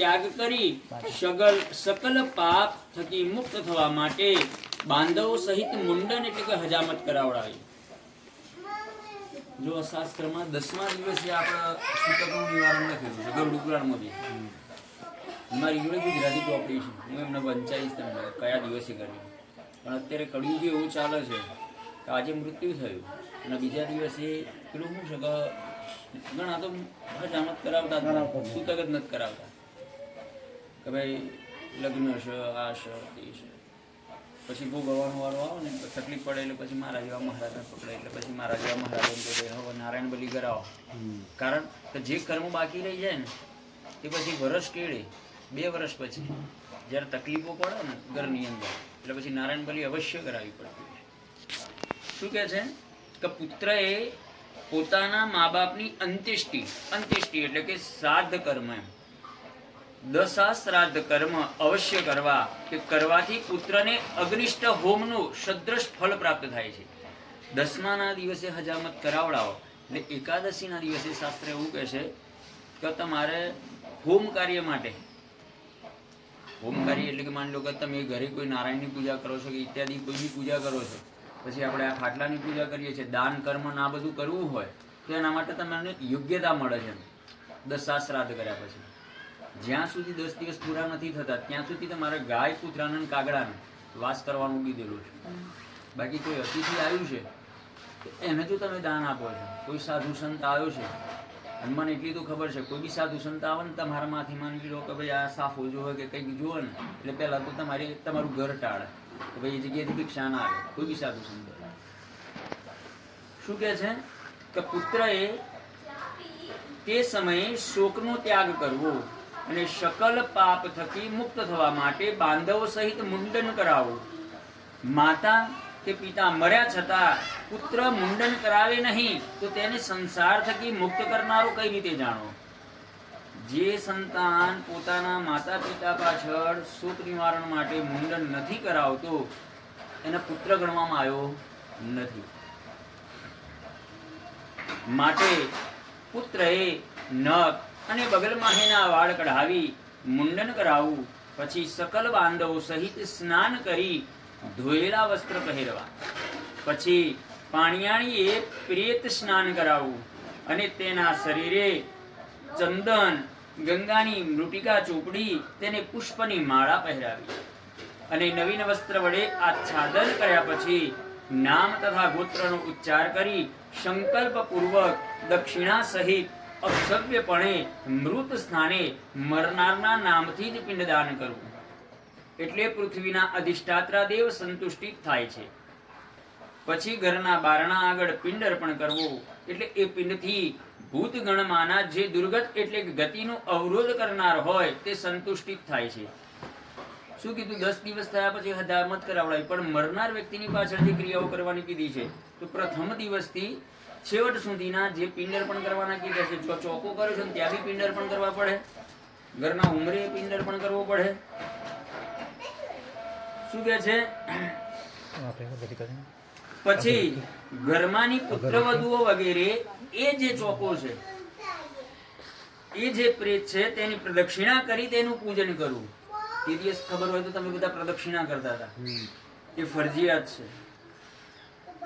ત્યાગ કરી સકલ પાપ થકી મુક્ત થવા માટે બાંધવો સહિત મુંડન એટલે કે હજામત કરાવડાવી. જો શાસ્ત્રમાં 10મા દિવસે આપણે સૂતકનું નિવારણ લખેલું છે ગરુડ પુરાણમાં. મારી જોડે ગુજરાતી ચોપડી છે, હું એમને વંચાઈશ તમને કયા દિવસે કર્યું. પણ અત્યારે કળિયુગ એવું ચાલે છે કે આજે મૃત્યુ થયું અને બીજા દિવસે પેલું શું છે કે ઘણા તો હજામત કરાવતા સૂતક જ નથી કરાવતા કે ભાઈ લગ્ન છે, આ છે, તે છે. પછી ભોગવવાનો વાળો આવે ને તકલીફ પડે એટલે પછી મારા જેવા મહારાજને પકડે એટલે પછી મારા જેવા મહારાજને કહે હવે નારાયણ બલી કરાવો. કારણ કે જે કર્મ બાકી રહી જાય ને તે પછી વર્ષ કેળે 2 વર્ષ પછી જ્યારે તકલીફો પડે ને ઘરની અંદર એટલે પછી નારાયણ બલી અવશ્ય કરાવવી પડતી હોય છે. શું કહે છે કે પુત્રએ પોતાના મા બાપની અંત્યેષ્ટિ એટલે કે શ્રાદ્ધ કર્મ એમ 10 શ્રાદ્ધ કર્મ અવશ્ય કરવા કે કરવાથી પુત્રને અગ્નિષ્ઠ હોમનું સદ્રશ ફળ પ્રાપ્ત થાય છે. 10માના દિવસે હજામત કરાવડાવો એટલે એકાદશીના દિવસે શાસ્ત્ર એવું કહે છે કે તમારે હોમ કાર્ય માટે, હોમ કાર્ય એટલે કે માની લો કે તમે ઘરે કોઈ નારાયણની પૂજા કરો છો કે ઇત્યાદિ કોઈની પૂજા કરો છો, પછી આપણે આ ખાટલાની પૂજા કરીએ છીએ, દાન કર્મ આ બધું કરવું હોય તો એના માટે તમને યોગ્યતા મળે છે 10 શ્રાદ્ધ કર્યા પછી. જ્યાં સુધી 10 દિવસ પૂરા નથી થતા ત્યાં સુધી તમારે ગાય, કૂતરાને અને કાગડાને વાસ કરવાનું કીધેલું છે. બાકી કોઈ અતિથિ આવ્યું છે એને જો તમે દાન આપો છો, કોઈ સાધુ સંત આવ્યો છે અને મને એટલી તો ખબર છે કોઈ બી સાધુ સંત આવે ને તમારા માંથી માની લો કે ભાઈ આ સાફો જોવે કે કંઈક જોવે ને એટલે પહેલાં તો તમારું ઘર ટાળે કે ભાઈ એ જગ્યાએથી ભિક્ષા ના આવે કોઈ બી સાધુ સંત. શું કહે છે કે પુત્રએ તે સમયે શોકનો ત્યાગ કરવો અને સકલ પાપ થકી મુક્ત થવા માટે બાંધવો સહિત મુંડન કરાવવું. માતા કે પિતા મર્યા છતાં પુત્ર મુંડન કરાવે નહીં તો તેને સંસાર થકી મુક્ત કરનારો કઈ રીતે જાણો? જે સંતાન પોતાના માતા પિતા પાછળ શોક નિવારણ માટે મુંડન નથી કરાવતો એને પુત્ર ગણવામાં આવ્યો નથી. માટે પુત્રએ નખ અને બગલમાં હેના વાળ કઢાવી મુંડન કરાવવું, પછી સકલ બાંધવો સહિત સ્નાન કરી ધોયેલા વસ્ત્ર પહેરવા, પછી પાણિયાણીએ પ્રેત સ્નાન કરાવવું અને તેના શરીરે ચંદન ગંગાની મૃતિકા ચોપડી તેને પુષ્પની માળા પહેરાવી અને નવીન વસ્ત્ર વડે આચ્છાદન કર્યા પછી નામ તથા ગોત્રનો ઉચ્ચાર કરી સંકલ્પ પૂર્વક દક્ષિણા સહિત અક્ષવ્યપણે મૃત સ્થાને મરનારના નામથી જ પિંડદાન કરવું. એટલે પૃથ્વીના અધિષ્ઠાત્રા દેવ સંતુષ્ટિત થાય છે. પછી ઘરના બારણા આગળ પિંડ અર્પણ કરવું એટલે એ પિંડથી ભૂતગણમાંના જે દુર્ગત એટલે ગતિનો અવરોધ કરનાર હોય તે સંતુષ્ટિત થાય છે. શું કીધું? 10 દિવસ થયા પછી હજામત કરાવડાવી, પણ મરનાર વ્યક્તિની પાછળ જે ક્રિયાઓ કરવાની કીધી છે તો પ્રથમ દિવસથી છેવટ સુધીના જે પિંડ અર્પણ કરવાના કીધા છે. જો ચોખ્ખો કર્યો છે ત્યાં બી પિંડ અર્પણ કરવા પડે, ઘરના ઉમરે પિંડ અર્પણ કરવો પડે. શું કે છે? પછી ઘરમાંની પુત્રવધુઓ વગેરે એ જે ચોકો છે, એ જે પ્રેત છે તેની પ્રદક્ષિણા કરી તેનું પૂજન કરવું. તે દિવસ ખબર હોય તો તમે બધા પ્રદક્ષિણા કરતા હતા, એ ફરજિયાત છે.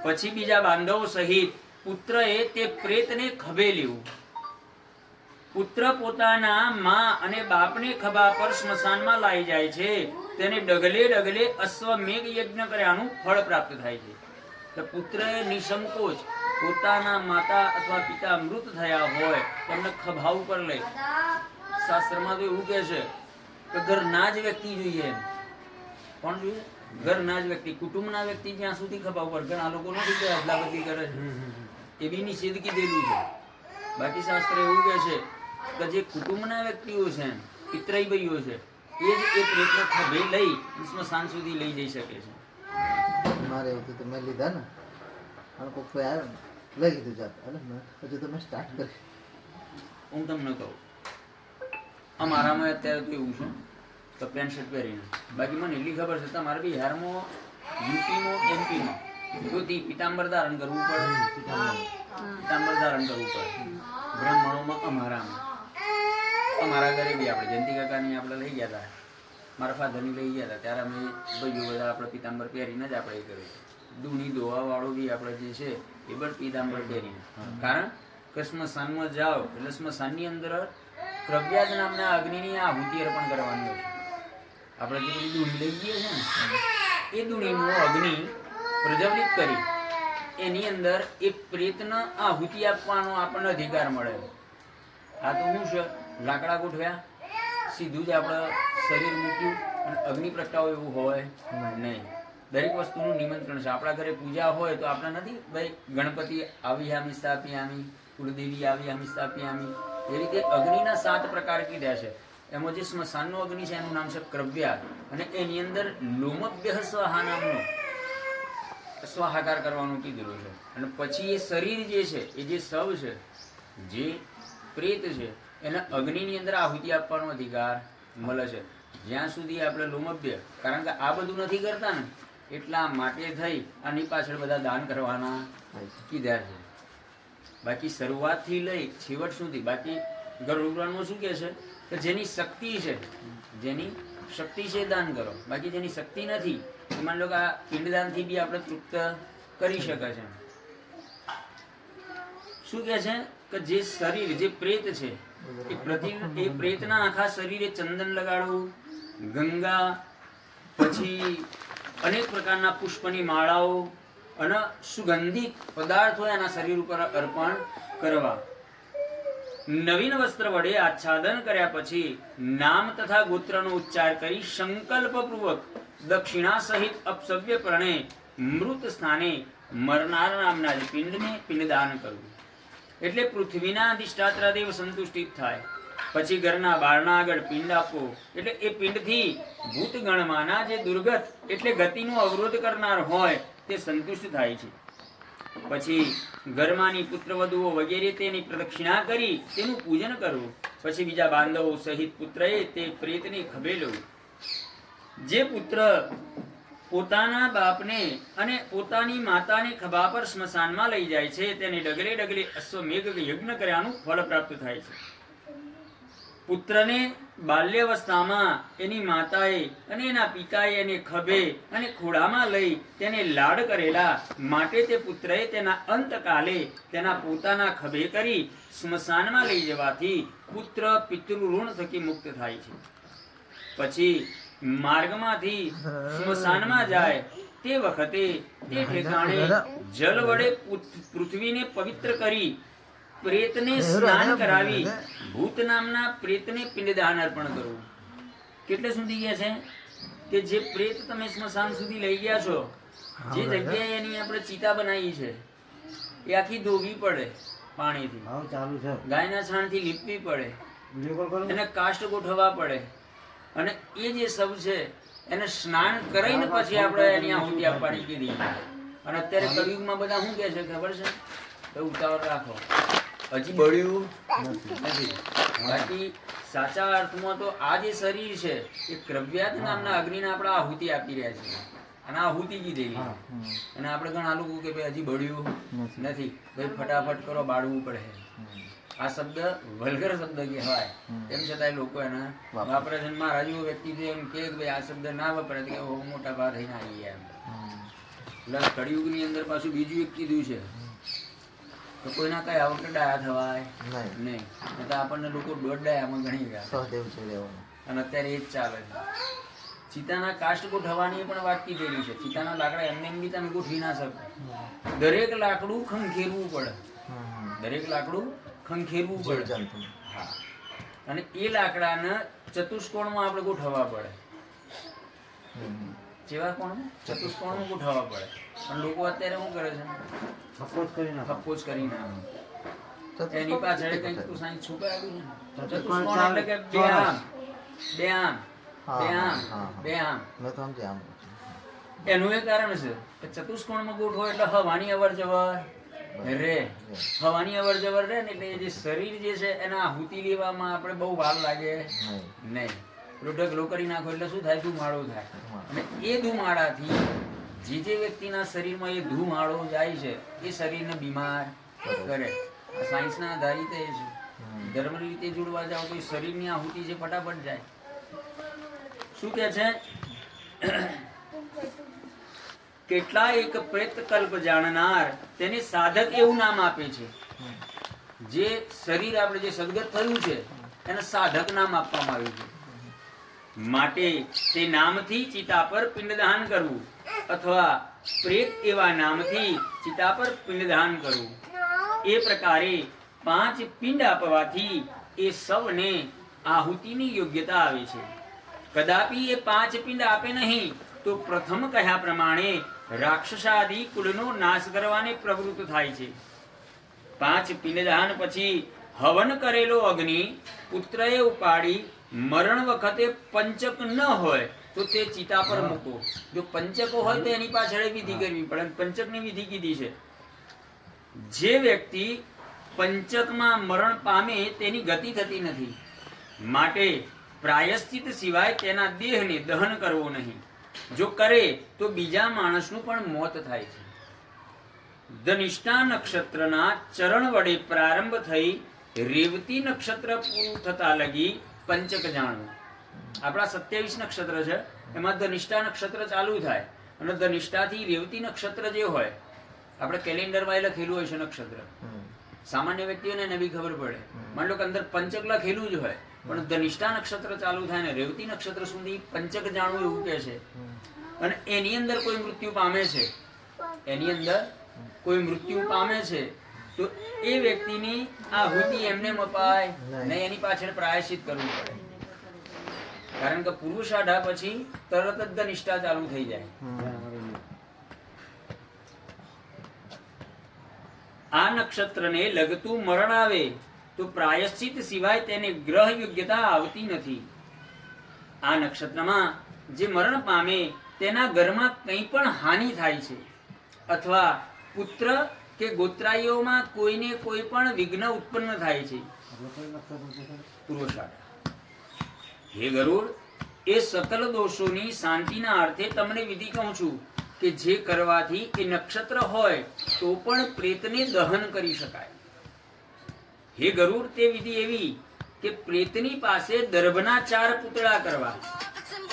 પછી બીજા બાંધવો સહિત પુત્રએ તે પ્રેતને ખભે લેવું. પુત્ર પોતાના માં અને બાપને ખભા પર સ્મશાનમાં લાવી જાય છે તેને ડગલે ડગલે અશ્વમેઘ યજ્ઞ કર્યાનું ફળ પ્રાપ્ત થાય છે. તો પુત્રએ નિસંકોચ પોતાના માતા અથવા પિતા મૃત થયા હોય તેમને ખભા ઉપર લઈ, શાસ્ત્રમાં તો એવું કહે છે કે ઘરના જ વ્યક્તિ જોઈએ. કોણ જોઈએ? ઘરના જ વ્યક્તિ. કુટુંબના વ્યક્તિ જ્યાં સુધી ખભા ઉપર, ઘણા લોકો નથી કે અદલાબદલી કરે છે, એ બી નિષેધ કીધેલું છે. બાકી શાસ્ત્ર એવું કહે છે કે જે કુટુંબના વ્યક્તિઓ છે, પિતરાઈ ભાઈઓ છે, એ જ એ પ્રેતને ખભે લઈ સ્મશાન સુધી લઈ જઈ શકે છે. મારે એવું તો મેં લીધા ને, અને કોઈ કોઈ આવ્યો ને લઈ લીધું જાત. અને હજુ તો મેં સ્ટાર્ટ કરી. હું તમને કહું, અમારામાં અત્યારે તો એવું છે તો પેન્ટ શર્ટ પહેરીને, બાકી મને એટલી ખબર છે તમારે બિહારમાં, યુપીમાં, એમપીમાં ધોતી પિતાંબર ધારણ કરવું પડે, પિતાંબર ધારણ કરવું પડે. બ્રાહ્મણોમાં અમારામાં મારા ઘરે બી આપણે જયંતિ કાકાની આપણે લઈ ગયા હતા, મારા ફાધરની લઈ ગયા હતા, ત્યારે અમે ભાઈઓ બધા આપણે પિતાંબર પહેરીને જ આપણે એ કર્યું. દૂણી દોવાવાળો બી આપણે જે છે એ પણ પિતાંબર પહેરીને. કારણ કે સ્મશાનમાં જાઓ એટલે સ્મશાનની અંદર ક્રવ્યાજ નામના અગ્નિની આહુતિ અર્પણ કરવાની હોય છે. આપણે જે બધી દૂણી લઈ ગઈએ છે ને એ દૂણીનો અગ્નિ પ્રજ્વલિત કરી એની અંદર એ પ્રેતને આહુતિ આપવાનો આપણને અધિકાર મળે. આ તો શું છે, લાકડા ગોઠવ્યા, સીધું જ આપણે શરીર મૂક્યું અને અગ્નિ પ્રગટાવો એવું હોય નહીં. દરેક વસ્તુનું નિમંત્રણ છે. આપણા ઘરે પૂજા હોય તો આપણે નથી ભાઈ ગણપતિ આવી આમી સ્થાપ્યામી, કુળદેવી આવી આમી સ્થાપ્યામી, એ રીતે અગ્નિના 7 પ્રકાર કીધા છે. એમાં જે સ્મશાનનો અગ્નિ છે એનું નામ છે ક્રવ્યા, અને એની અંદર લોમભ્ય સ્વાહા નામનો સ્વાહાકાર કરવાનું કીધેલું છે. અને પછી એ શરીર જે છે એ જે શવ છે, જે પ્રેત છે, એને અગ્નિની અંદર આહુતિ આપવાનો અધિકાર મળે છે. જ્યાં સુધી આપણે લોમભ્ય, કારણ કે આ બધું નથી કરતા ને એટલા માટે થઈ આની પાછળ બધા દાન કરવાના કીધા છે. બાકી શરૂઆતથી લઈ છેવટ સુધી બાકી ગરુડપુરાણમાં શું કહે છે કે જેની શક્તિ છે, જેની શક્તિ છે એ દાન કરો. બાકી જેની શક્તિ નથી એ માની લો કે આ પિંડદાનથી બી આપણે તૃપ્ત કરી શકે છે. શું કહે છે કે જે શરીર, જે પ્રેત છે એ પ્રેતના આખા શરીરે ચંદન લગાડવું, ગંગા, પછી અનેક પ્રકારના પુષ્પની માળાઓ અને સુગંધિત પદાર્થો એના શરીર ઉપર અર્પણ કરવા. નવીન વસ્ત્ર વડે આચ્છાદન કર્યા પછી નામ તથા ગોત્રનો ઉચ્ચાર કરી સંકલ્પપૂર્વક દક્ષિણા સહિત અપસવ્ય પ્રણે મૃત સ્થાને મરનાર નામના પિંડને પિંડદાન કરવું. એટલે પૃથ્વીના અધિષ્ઠાત્રા દેવ સંતુષ્ટિત થાય. પછી ઘરના બારણા આગળ પિંડ આપવો, એટલે એ પિંડથી ભૂતગણમાંના જે દુર્ગત એટલે ગતિનો અવરોધ કરનાર હોય તે સંતુષ્ટ થાય છે. પછી ઘરમાંની પુત્રવધુઓ વગેરે તેની પ્રદક્ષિણા કરી તેનું પૂજન કરવું. પછી બીજા બાંધવો સહિત પુત્રએ તે પ્રેતને ખભે લેવું. જે પુત્ર પોતાના બાપને અને પોતાની માતાને ખભા પર સ્મશાનમાં લઈ જાય છે તેને ડગલે ડગલે અશ્વમેઘ યજ્ઞ કર્યાનું ફળ પ્રાપ્ત થાય છે. પુત્રને બાલ્યાવસ્થામાં એની માતાએ અને એના પિતાએ એને ખભે અને ખોળામાં લઈ તેને લાડ કરેલા માટે તે પુત્રએ તેના અંતકાલે તેના પોતાના ખભે કરી સ્મશાનમાં લઈ જવાથી પુત્ર પિતૃ ઋણ થકી મુક્ત થાય છે. પછી માર્ગમાંથી સ્મશાનમાં જાય તે વખતે તે ઠેકાણે જલ વડે પૃથ્વીને પવિત્ર કરી પ્રેતને સ્નાન કરાવી ભૂત નામના પ્રેતને પિંડદાન અર્પણ કરવું. કેટલે સુધી ગયા છે કે જે પ્રેત તમે સ્મશાન સુધી લઈ ગયા છો, જે જગ્યાએ એની આપણે ચિતા બનાવી છે એ આખી ધોવી પડે પાણીથી, ગાયના છાણથી લીપવી પડે, એને કાષ્ટ ગોઠવવા પડે, અને એ જે સબ છે એને સ્નાન કરીને પછી આપણે એની આહુતિ આપવાની કીધી. અને અત્યારે કળિયુગમાં બધા શું કહે છે ખબર છે કે ઉતાવળ રાખો, હજી બળ્યું નથી. બાકી સાચા અર્થમાં તો આ જે શરીર છે એ ક્રવ્યાત નામના અગ્નિને આપણે આહુતિ આપી રહ્યા છીએ, અને આહુતિ કીધેલી. અને આપણે ઘણા લોકો કે ભાઈ હજી બળ્યું નથી, ભાઈ ફટાફટ કરો, બાળવું પડે. આ શબ્દ વલ્ગર શબ્દ કહેવાય, એમ છતાંય લોકો એને વાપરે છે. મારા જેવો વ્યક્તિ એમ કે ભાઈ આ શબ્દ ના વપરાય કે મોટા ભાર થઈને આવી ગયા એમ. એટલે કળિયુગની અંદર પાછું બીજું એક કીધું છે તો કોઈના કઈ આ વખતે ડાયા થવાય નહીં. તો આપણને લોકો દોઢ ડાયામાં ગણી ગયા, અને અત્યારે એ જ ચાલે છે. ચિતાના કાષ્ટ ગોઠવવાની પણ વાત કીધેલી છે. ચિતાના લાકડા એમને એમ બી તમે ગોઠવી ના શકો. દરેક લાકડું ખંખેરવું પડે, દરેક લાકડું ખંખેરવું પડે. હા, અને એ લાકડાને ચતુષ્કોણમાં આપણે ગોઠવવા પડે. જેવા કોણ ચતુષ્કોણમાં ગોઠવવા પડે. પણ લોકો અત્યારે શું કરે છે, ખપ્પોજ કરીને એની પાછળ કઈક તો સાઈન છુપાયેલું છે. ચતુષ્કોણ એટલે કે બે આમ, બે આમ, બે આમ, બે આમ. એનું એ કારણ છે કે ચતુષ્કોણમાં ગોઠવો એટલે હવાની અવર જવર રે, હવાની અવર જવર રે ને એટલે જે શરીર જે છે એના આહુતિ લેવામાં આપણે બહુ વાર લાગે નહીં. ઢગલો કરી નાખો એટલે શું થાય, ધુમાડો થાય. અને એ ધુમાડાથી જે વ્યક્તિના શરીરમાં એ ધુમાડો જાય છે એ શરીરને બીમાર કરે. સાયન્સના આધારિત એ છે. ધર્મની રીતે જોડવા જાઓ તો એ શરીરની આહુતિ છે ફટાફટ જાય. શું કે છે? કેટલા એક પ્રેત કલ્પ જાણનાર તેને સાધક એવું નામ આપે છે. જે શરીર આપણે જે સદગત થયું છે એને સાધક નામ આપવામાં આવ્યું છે. માટે તે નામથી ચિતા પર પિંડદાન કરવું અથવા પ્રેત એવા નામથી ચિતા પર પિંડદાન કરવું. એ પ્રકારે 5 પિંડ આપવાથી એ સૌને આહુતિની યોગ્યતા આવે છે. કદાપી એ 5 પિંડ આપે નહીં તો પ્રથમ કહ્યા પ્રમાણે રાક્ષસાદિ કુળનો નાશ કરવાને પ્રવૃત્ત થાય છે. 5 પિંડદાન પછી હવન કરેલો અગ્નિ પુત્રએ ઉપાડી મરણ વખતે પંચક ન હોય તો તે ચિતા પર મૂકો. જો પંચકો હોય તો એની પાછળ વિધિ કરવી પડે. પંચકની વિધિ કીધી છે. જે વ્યક્તિ પંચકમાં મરણ પામે તેની ગતિ થતી નથી. માટે પ્રાયશ્ચિત સિવાય તેના દેહને દહન કરવો નહીં. જો કરે તો બીજા માણસનું પણ મોત થાય છે. ધનિષ્ઠા નક્ષત્રના ચરણ વડે પ્રારંભ થઈ રેવતી નક્ષત્ર પૂરું થતા લગી પંચક જાણવું. આપણા 27 નક્ષત્ર છે, એમાં ધનિષ્ઠા નક્ષત્ર ચાલુ થાય અને ધનિષ્ઠાથી રેવતી નક્ષત્ર જે હોય આપણે કેલેન્ડરમાં એ લખેલું હોય છે નક્ષત્ર. સામાન્ય વ્યક્તિઓને એને બી ખબર પડે. માની લો કે અંદર પંચક લખેલું જ હોય પણ ધનિષ્ઠા નક્ષત્ર ચાલુ થાય ને રેવતી નક્ષત્ર સુધી પંચક જાણવું એવું કે છે. અને એની અંદર કોઈ મૃત્યુ પામે છે, એની અંદર કોઈ મૃત્યુ પામે છે તો એ વ્યક્તિની આહુતિ એમને મપાય ને એની પાછળ પ્રાયશ્ચિત કરવું પડે. કારણ કે પુરુષાઢા પછી તરત જ ધનિષ્ઠા ચાલુ થઈ જાય. આ નક્ષત્રને લગતું મરણ આવે તો પ્રાયશ્ચિત સિવાય તેને ગ્રહ યોગ્યતા આવતી નથી. આ નક્ષત્રમાં જે મરણ પામે તેના ઘરમાં કંઈ પણ હાનિ થાય છે અથવા પુત્ર કે ગોત્રાઈઓમાં કોઈને કોઈ પણ વિઘ્ન ઉત્પન્ન થાય છે. પૂર્વષાઢા. હે ગરુડ, એ સકલ દોષોની શાંતિના અર્થે તમને વિધિ કહું છું કે જે કરવાથી એ નક્ષત્ર હોય તો પણ પ્રેતને દહન કરી શકાય. હે ગરુડ, તે વિધિ એવી કે પ્રેતની પાસે દર્ભના 4 પૂતળા કરવા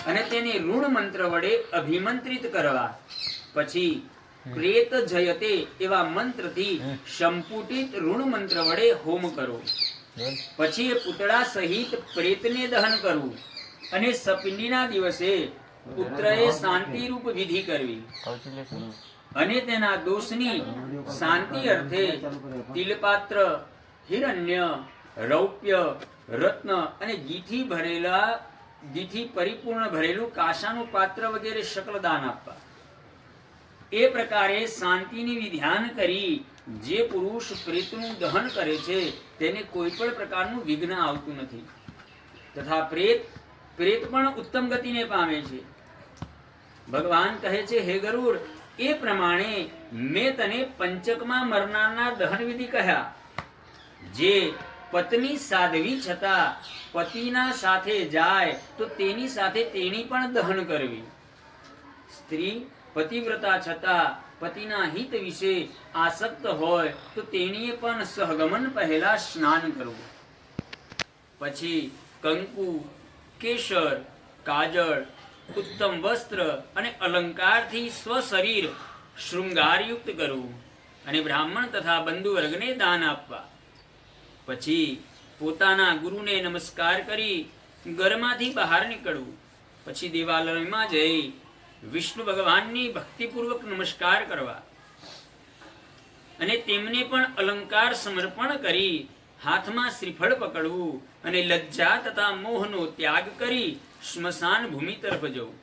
અને તેને ઋણ મંત્ર વડે અભિમંત્રિત કરવા. પછી પ્રેત જયતે એવા મંત્રથી સંપુટિત ઋણ મંત્ર વડે હોમ કરો. પછી એ પૂતળા સહિત પ્રેતને દહન કરવું અને સપિંડીના દિવસે પુત્રએ શાંતિરૂપ વિધિ કરવી અને તેના દોષની શાંતિ અર્થે તિલપાત્ર, હિરણ્ય, રૌપ્ય, રત્ન અને ઘીથી પરિપૂર્ણ ભરેલું કાશાનું પાત્ર વગેરે શકલ દાન આપવા. એ પ્રકારે શાંતિની વિધાન કરી જે પુરુષ પ્રેતનું દહન કરે છે તેને કોઈ પણ પ્રકારનું વિઘ્ન આવતું નથી. તથા પ્રેત પણ ઉત્તમ ગતિને પામે છે. ભગવાન કહે છે, હે ગરુડ, એ પ્રમાણે મેં તને પંચકમાં મરનારના દહન વિધિ કહ્યા. જે પત્ની સાધવી છતાં પતિના સાથે જાય તો તેની સાથે તેણી પણ દહન કરવી. સ્ત્રી પતિવ્રતા છતાં પતિના હિત વિશે આસક્ત હોય તો તેણીએ પણ સહગમન પહેલા સ્નાન કરવું. પછી કંકુ, કેસર, કાજળ, ઉત્તમ વસ્ત્ર અને અલંકારથી સ્વશરીર શૃંગારયુક્ત કરવું અને બ્રાહ્મણ તથા બંધુ વર્ગને દાન આપવા. પછી પોતાના ગુરુને નમસ્કાર કરી ઘરમાંથી બહાર નીકળવું. પછી દેવાલયમાં જઈ વિષ્ણુ ભગવાનની ભક્તિપૂર્વક નમસ્કાર કરવા અને તેમને પણ અલંકાર સમર્પણ કરી હાથમાં શ્રીફળ પકડવું અને લજ્જા તથા મોહનો ત્યાગ કરી સ્મશાન ભૂમિ તરફ જવું.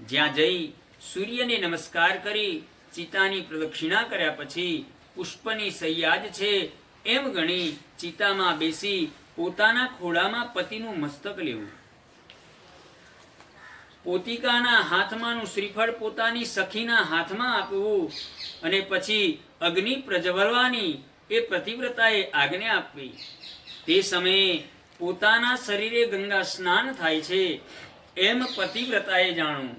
જ્યાં જઈ સૂર્યને નમસ્કાર કરી ચિતાની પ્રદક્ષિણા કર્યા પછી પુષ્પની સૈયાજ છે એમ ગણી ચિતામાં બેસી પોતાના ખોળામાં પતિનું મસ્તક લેવું. પોતિકાના હાથમાંનું શ્રીફળ પોતાની સખીના હાથમાં આપવું અને પછી અગ્નિ પ્રજ્વલવાની એ પતિવ્રતાએ આજ્ઞા આપવી. તે સમયે પોતાના શરીરે ગંગા સ્નાન થાય છે એમ પતિવ્રતાએ જાણવું.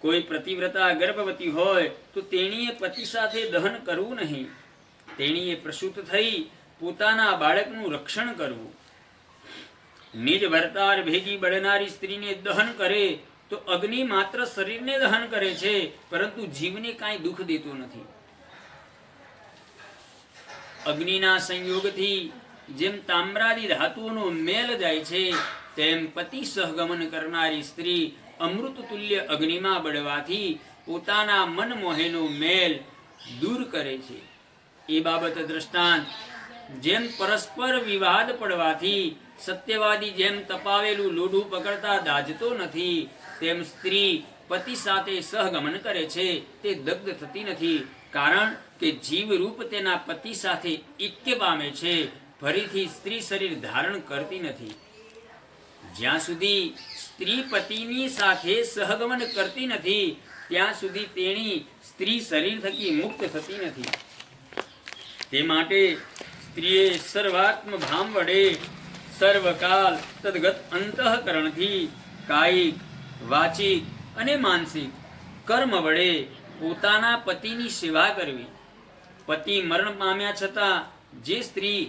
કોઈ પતિવ્રતા ગર્ભવતી હોય તો તેણીએ પતિ સાથે દહન કરવું નહીં. તેણીએ પ્રસૂત થઈ પોતાના બાળકનું રક્ષણ કરવું. નિજ ભરતાર ભેગી બળનારી સ્ત્રીને દહન કરે તો અગ્નિ માત્ર શરીરને દહન કરે છે, પરંતુ જીવને કાંઈ દુઃખ દેતો નથી. અગ્નિના સંયોગથી જેમ તામ્રાદી ધાતુઓનો મેલ જાય છે, તેમ પતિ સહગમન કરનારી સ્ત્રી અમૃત તુલ્ય અગ્નિમાં બળવાથી પોતાના મન મોહેનો મેલ દૂર કરે છે. એ બાબત દ્રષ્ટાંત જેમ પરસ્પર વિવાદ પડવાથી સત્યવાદી જેમ તપાવેલું લોઢું પકડતા દાજતો નથી, તેમ સ્ત્રી પતિ સાથે સહગમન કરે છે તે દગ્ધ થતી નથી, કારણ કે જીવરૂપ તેના પતિ સાથે ઐક્ય પામે છે. ફરીથી સ્ત્રી શરીર ધારણ કરતી નથી. જ્યાં સુધી સ્ત્રી પતિની સાથે સહગમન કરતી નથી, ત્યાં સુધી તેણી સ્ત્રી શરીર થકી મુક્ત થતી નથી. તે માટે સ્ત્રીએ સર્વાત્મ ભામ વડે સર્વકાલ તદગત અંતઃકરણથી કાયિક, વાચિક અને માનસિક કર્મ વડે પોતાના પતિની સેવા કરવી. પતિ મરણ પામ્યા છતાં જે સ્ત્રી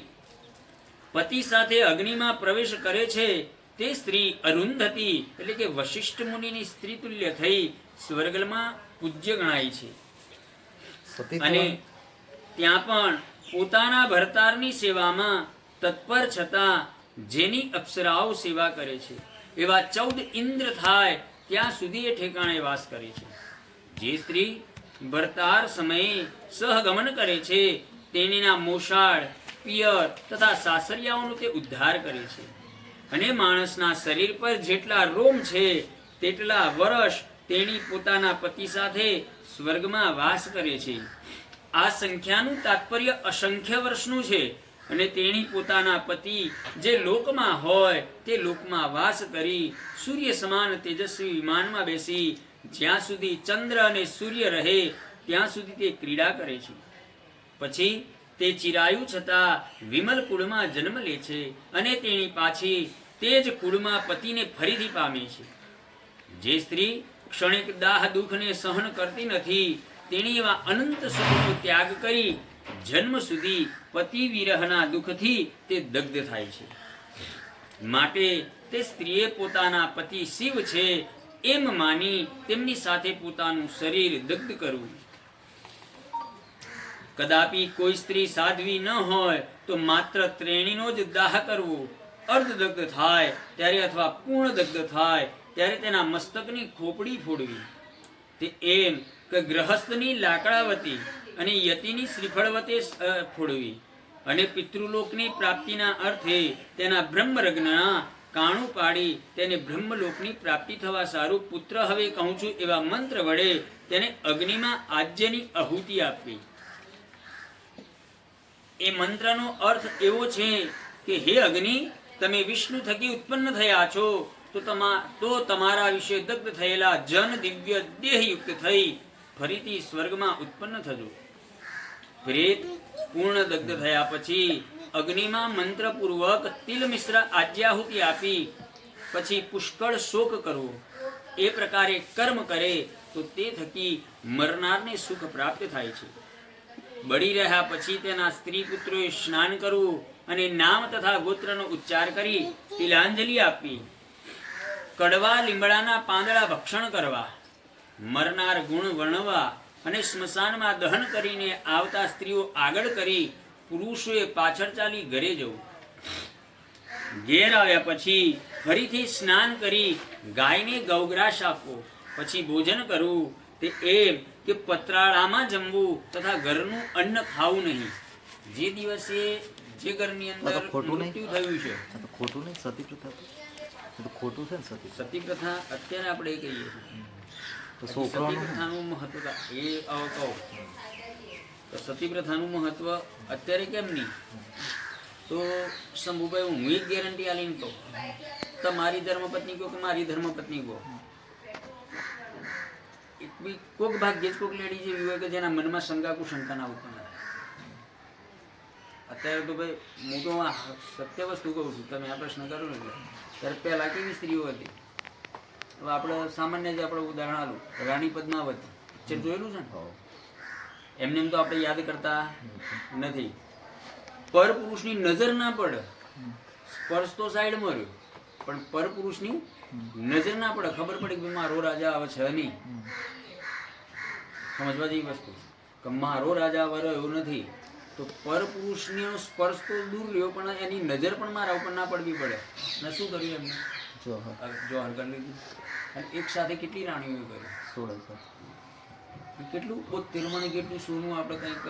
પતિ સાથે અગ્નિમાં પ્રવેશ કરે છે, તે સ્ત્રી અરુંધતી એટલે કે વશિષ્ઠ મુનિની સ્ત્રી તુલ્ય થઈ સ્વર્ગમાં પૂજ્ય ગણાય છે. અને ત્યાં પણ પોતાના ભરતારની સેવામાં તત્પર છતાં જેની અપ્સરાઓ સેવા કરે છે, એવા 14 ઇન્દ્ર થાય ત્યાં સુધી એ ઠેકાણે વાસ કરે છે. જે સ્ત્રી ભરતાર સમયે સહગમન કરે છે, તેણીના મોસાળ, પિયર તથા સાસરિયાઓનો તે ઉદ્ધાર કરે છે. અને માણસના શરીર પર જેટલા રોમ છે, તેટલા વર્ષ તેણી પોતાના પતિ સાથે સ્વર્ગમાં વાસ કરે છે. આ સંખ્યાનું તાત્પર્ય અસંખ્ય વર્ષનું છે. અને તેણી પોતાના પતિ જે લોકમાં હોય તે લોકમાં વાસ કરી સૂર્ય સમાન તેજસ્વી વિમાનમાં બેસી જ્યાં સુધી ચંદ્ર અને સૂર્ય રહે ત્યાં સુધી તે ક્રીડા કરે છે. પછી તે ચિરાયુ છતાં વિમલ કુળમાં જન્મ લે છે, અને તેણી પાછી તે જ કુળમાં પતિને ફરીથી પામે છે. જે સ્ત્રી ક્ષણિક દાહ દુઃખને સહન કરતી નથી, તેણી એવા અનંત સુખનો ત્યાગ કરી જન્મ સુધી પતિ વિરહના દુઃખથી તે દગ્ધ થાય છે. માટે તે સ્ત્રીએ પોતાના પતિ શિવ છે એમ માની તેમની સાથે પોતાનું શરીર દગ્ધ કરવું. કદાપી કોઈ સ્ત્રી સાધ્વી ન હોય તો માત્ર ત્રેણીનો જ દાહ કરવો. અર્ધ દગ્ધ થાય ત્યારે અથવા પૂર્ણ દગ્ધ થાય ત્યારે તેના મસ્તકની ખોપડી ફોડવી. તે એમ કે ગ્રહસ્થની લાકડાવતી અને યતિની શ્રીફળવતે ફોડવી. અને પિતૃલોકની પ્રાપ્તિના અર્થે તેના બ્રહ્મરગ્નના કાણું પાડી તેને બ્રહ્મલોકની પ્રાપ્તિ થવા સારું પુત્ર હવે કહું છું એવા મંત્ર વડે તેને અગ્નિમાં આજ્યની આહુતિ આપવી. એ મંત્રનો અર્થ એવો છે કે હે અગ્નિ, તમે વિષ્ણુ થકી ઉત્પન્ન થયા છો, તો તમારા વિશે દગ્ધ થયેલા જન દિવ્ય દેહયુક્ત થઈ ફરીથી સ્વર્ગમાં ઉત્પન્ન થજો. પ્રેત પૂર્ણ દગ્ધ થયા પછી અગ્નિમાં મંત્રપૂર્વક તિલ મિશ્ર આજ્યાહુતિ આપી પછી પુષ્કળ શોક કરવો. એ પ્રકારે કર્મ કરે તો તે થકી મરનારને સુખ પ્રાપ્ત થાય છે. બળી રહ્યા પછી તેના સ્ત્રી પુત્રોએ સ્નાન કરવું અને નામ તથા ગોત્રનો ઉચ્ચાર કરી તિલાંજલિ આપવી. કડવા લીમડાના પાંદડા ભક્ષણ કરવા, મરનાર ગુણ વર્ણવા અને સ્મશાનમાં દહન કરીને આવતા સ્ત્રીઓ આગળ કરી પુરુષોએ પાછળ ચાલી ઘરે જવું. ઘેર આવ્યા પછી ફરીથી સ્નાન કરી ગાયને ગૌગ્રાસ આપવો. પછી ભોજન કરવું. તે એમ કે પતરાળામાં જમવું તથા ઘરનું અન્ન ખાવું નહીં. જે દિવસે જે ઘરની અંદર મૃત્યુ થયું છે, ખોટું નહીં. સતી પ્રથા તો ખોટું છે ને. સતી પ્રથા અત્યારે આપણે એ કહીએ છીએ. સતી પ્રથાનું મહત્વ એ કહો તો સતી પ્રથાનું મહત્વ અત્યારે કેમ નહીં? તો શંભુભાઈ હું એક ગેરંટી આલીને કહું, તમારી ધર્મપત્ની કહો કે મારી ધર્મપત્ની કહો, કોક ભાગ્યે જ કોક લેડી જેવી હોય કે જેના મનમાં શંકા કુશંકા ના ઉત્પન્ન થાય. અત્યારે તો ભાઈ હું તો સત્ય વસ્તુ કહું છું. તમે આ પ્રશ્ન કરો ને ત્યારે પહેલા કેવી સ્ત્રીઓ હતી? હવે આપણે સામાન્ય જ આપણે ઉદાહરણ આલું, રાણી પદ્માવતી પિક્ચર જોયેલું છે ને? એમને એમ તો આપણે યાદ કરતા નથી. પરપુરુષની નજર ના પડે. સ્પર્શ તો સાઈડમાં રહ્યો, પણ પરપુરુષની નજર ના પડે. ખબર પડે કે મારો રાજા આવે છે નહીં. સમજવા જેવી વસ્તુ કે મારો રાજા આવે એવું નથી. તો પરપુરુષનો સ્પર્શ તો દૂર રહ્યો, પણ એની નજર પણ મારા ઉપર ના પડવી પડે. અને શું કર્યું એમને? જોહર કરી લીધું. અને એક સાથે કેટલી રાણીઓ કરી? 16. કેટલું 72 માં કેટલું સોનું આપણે કંઈક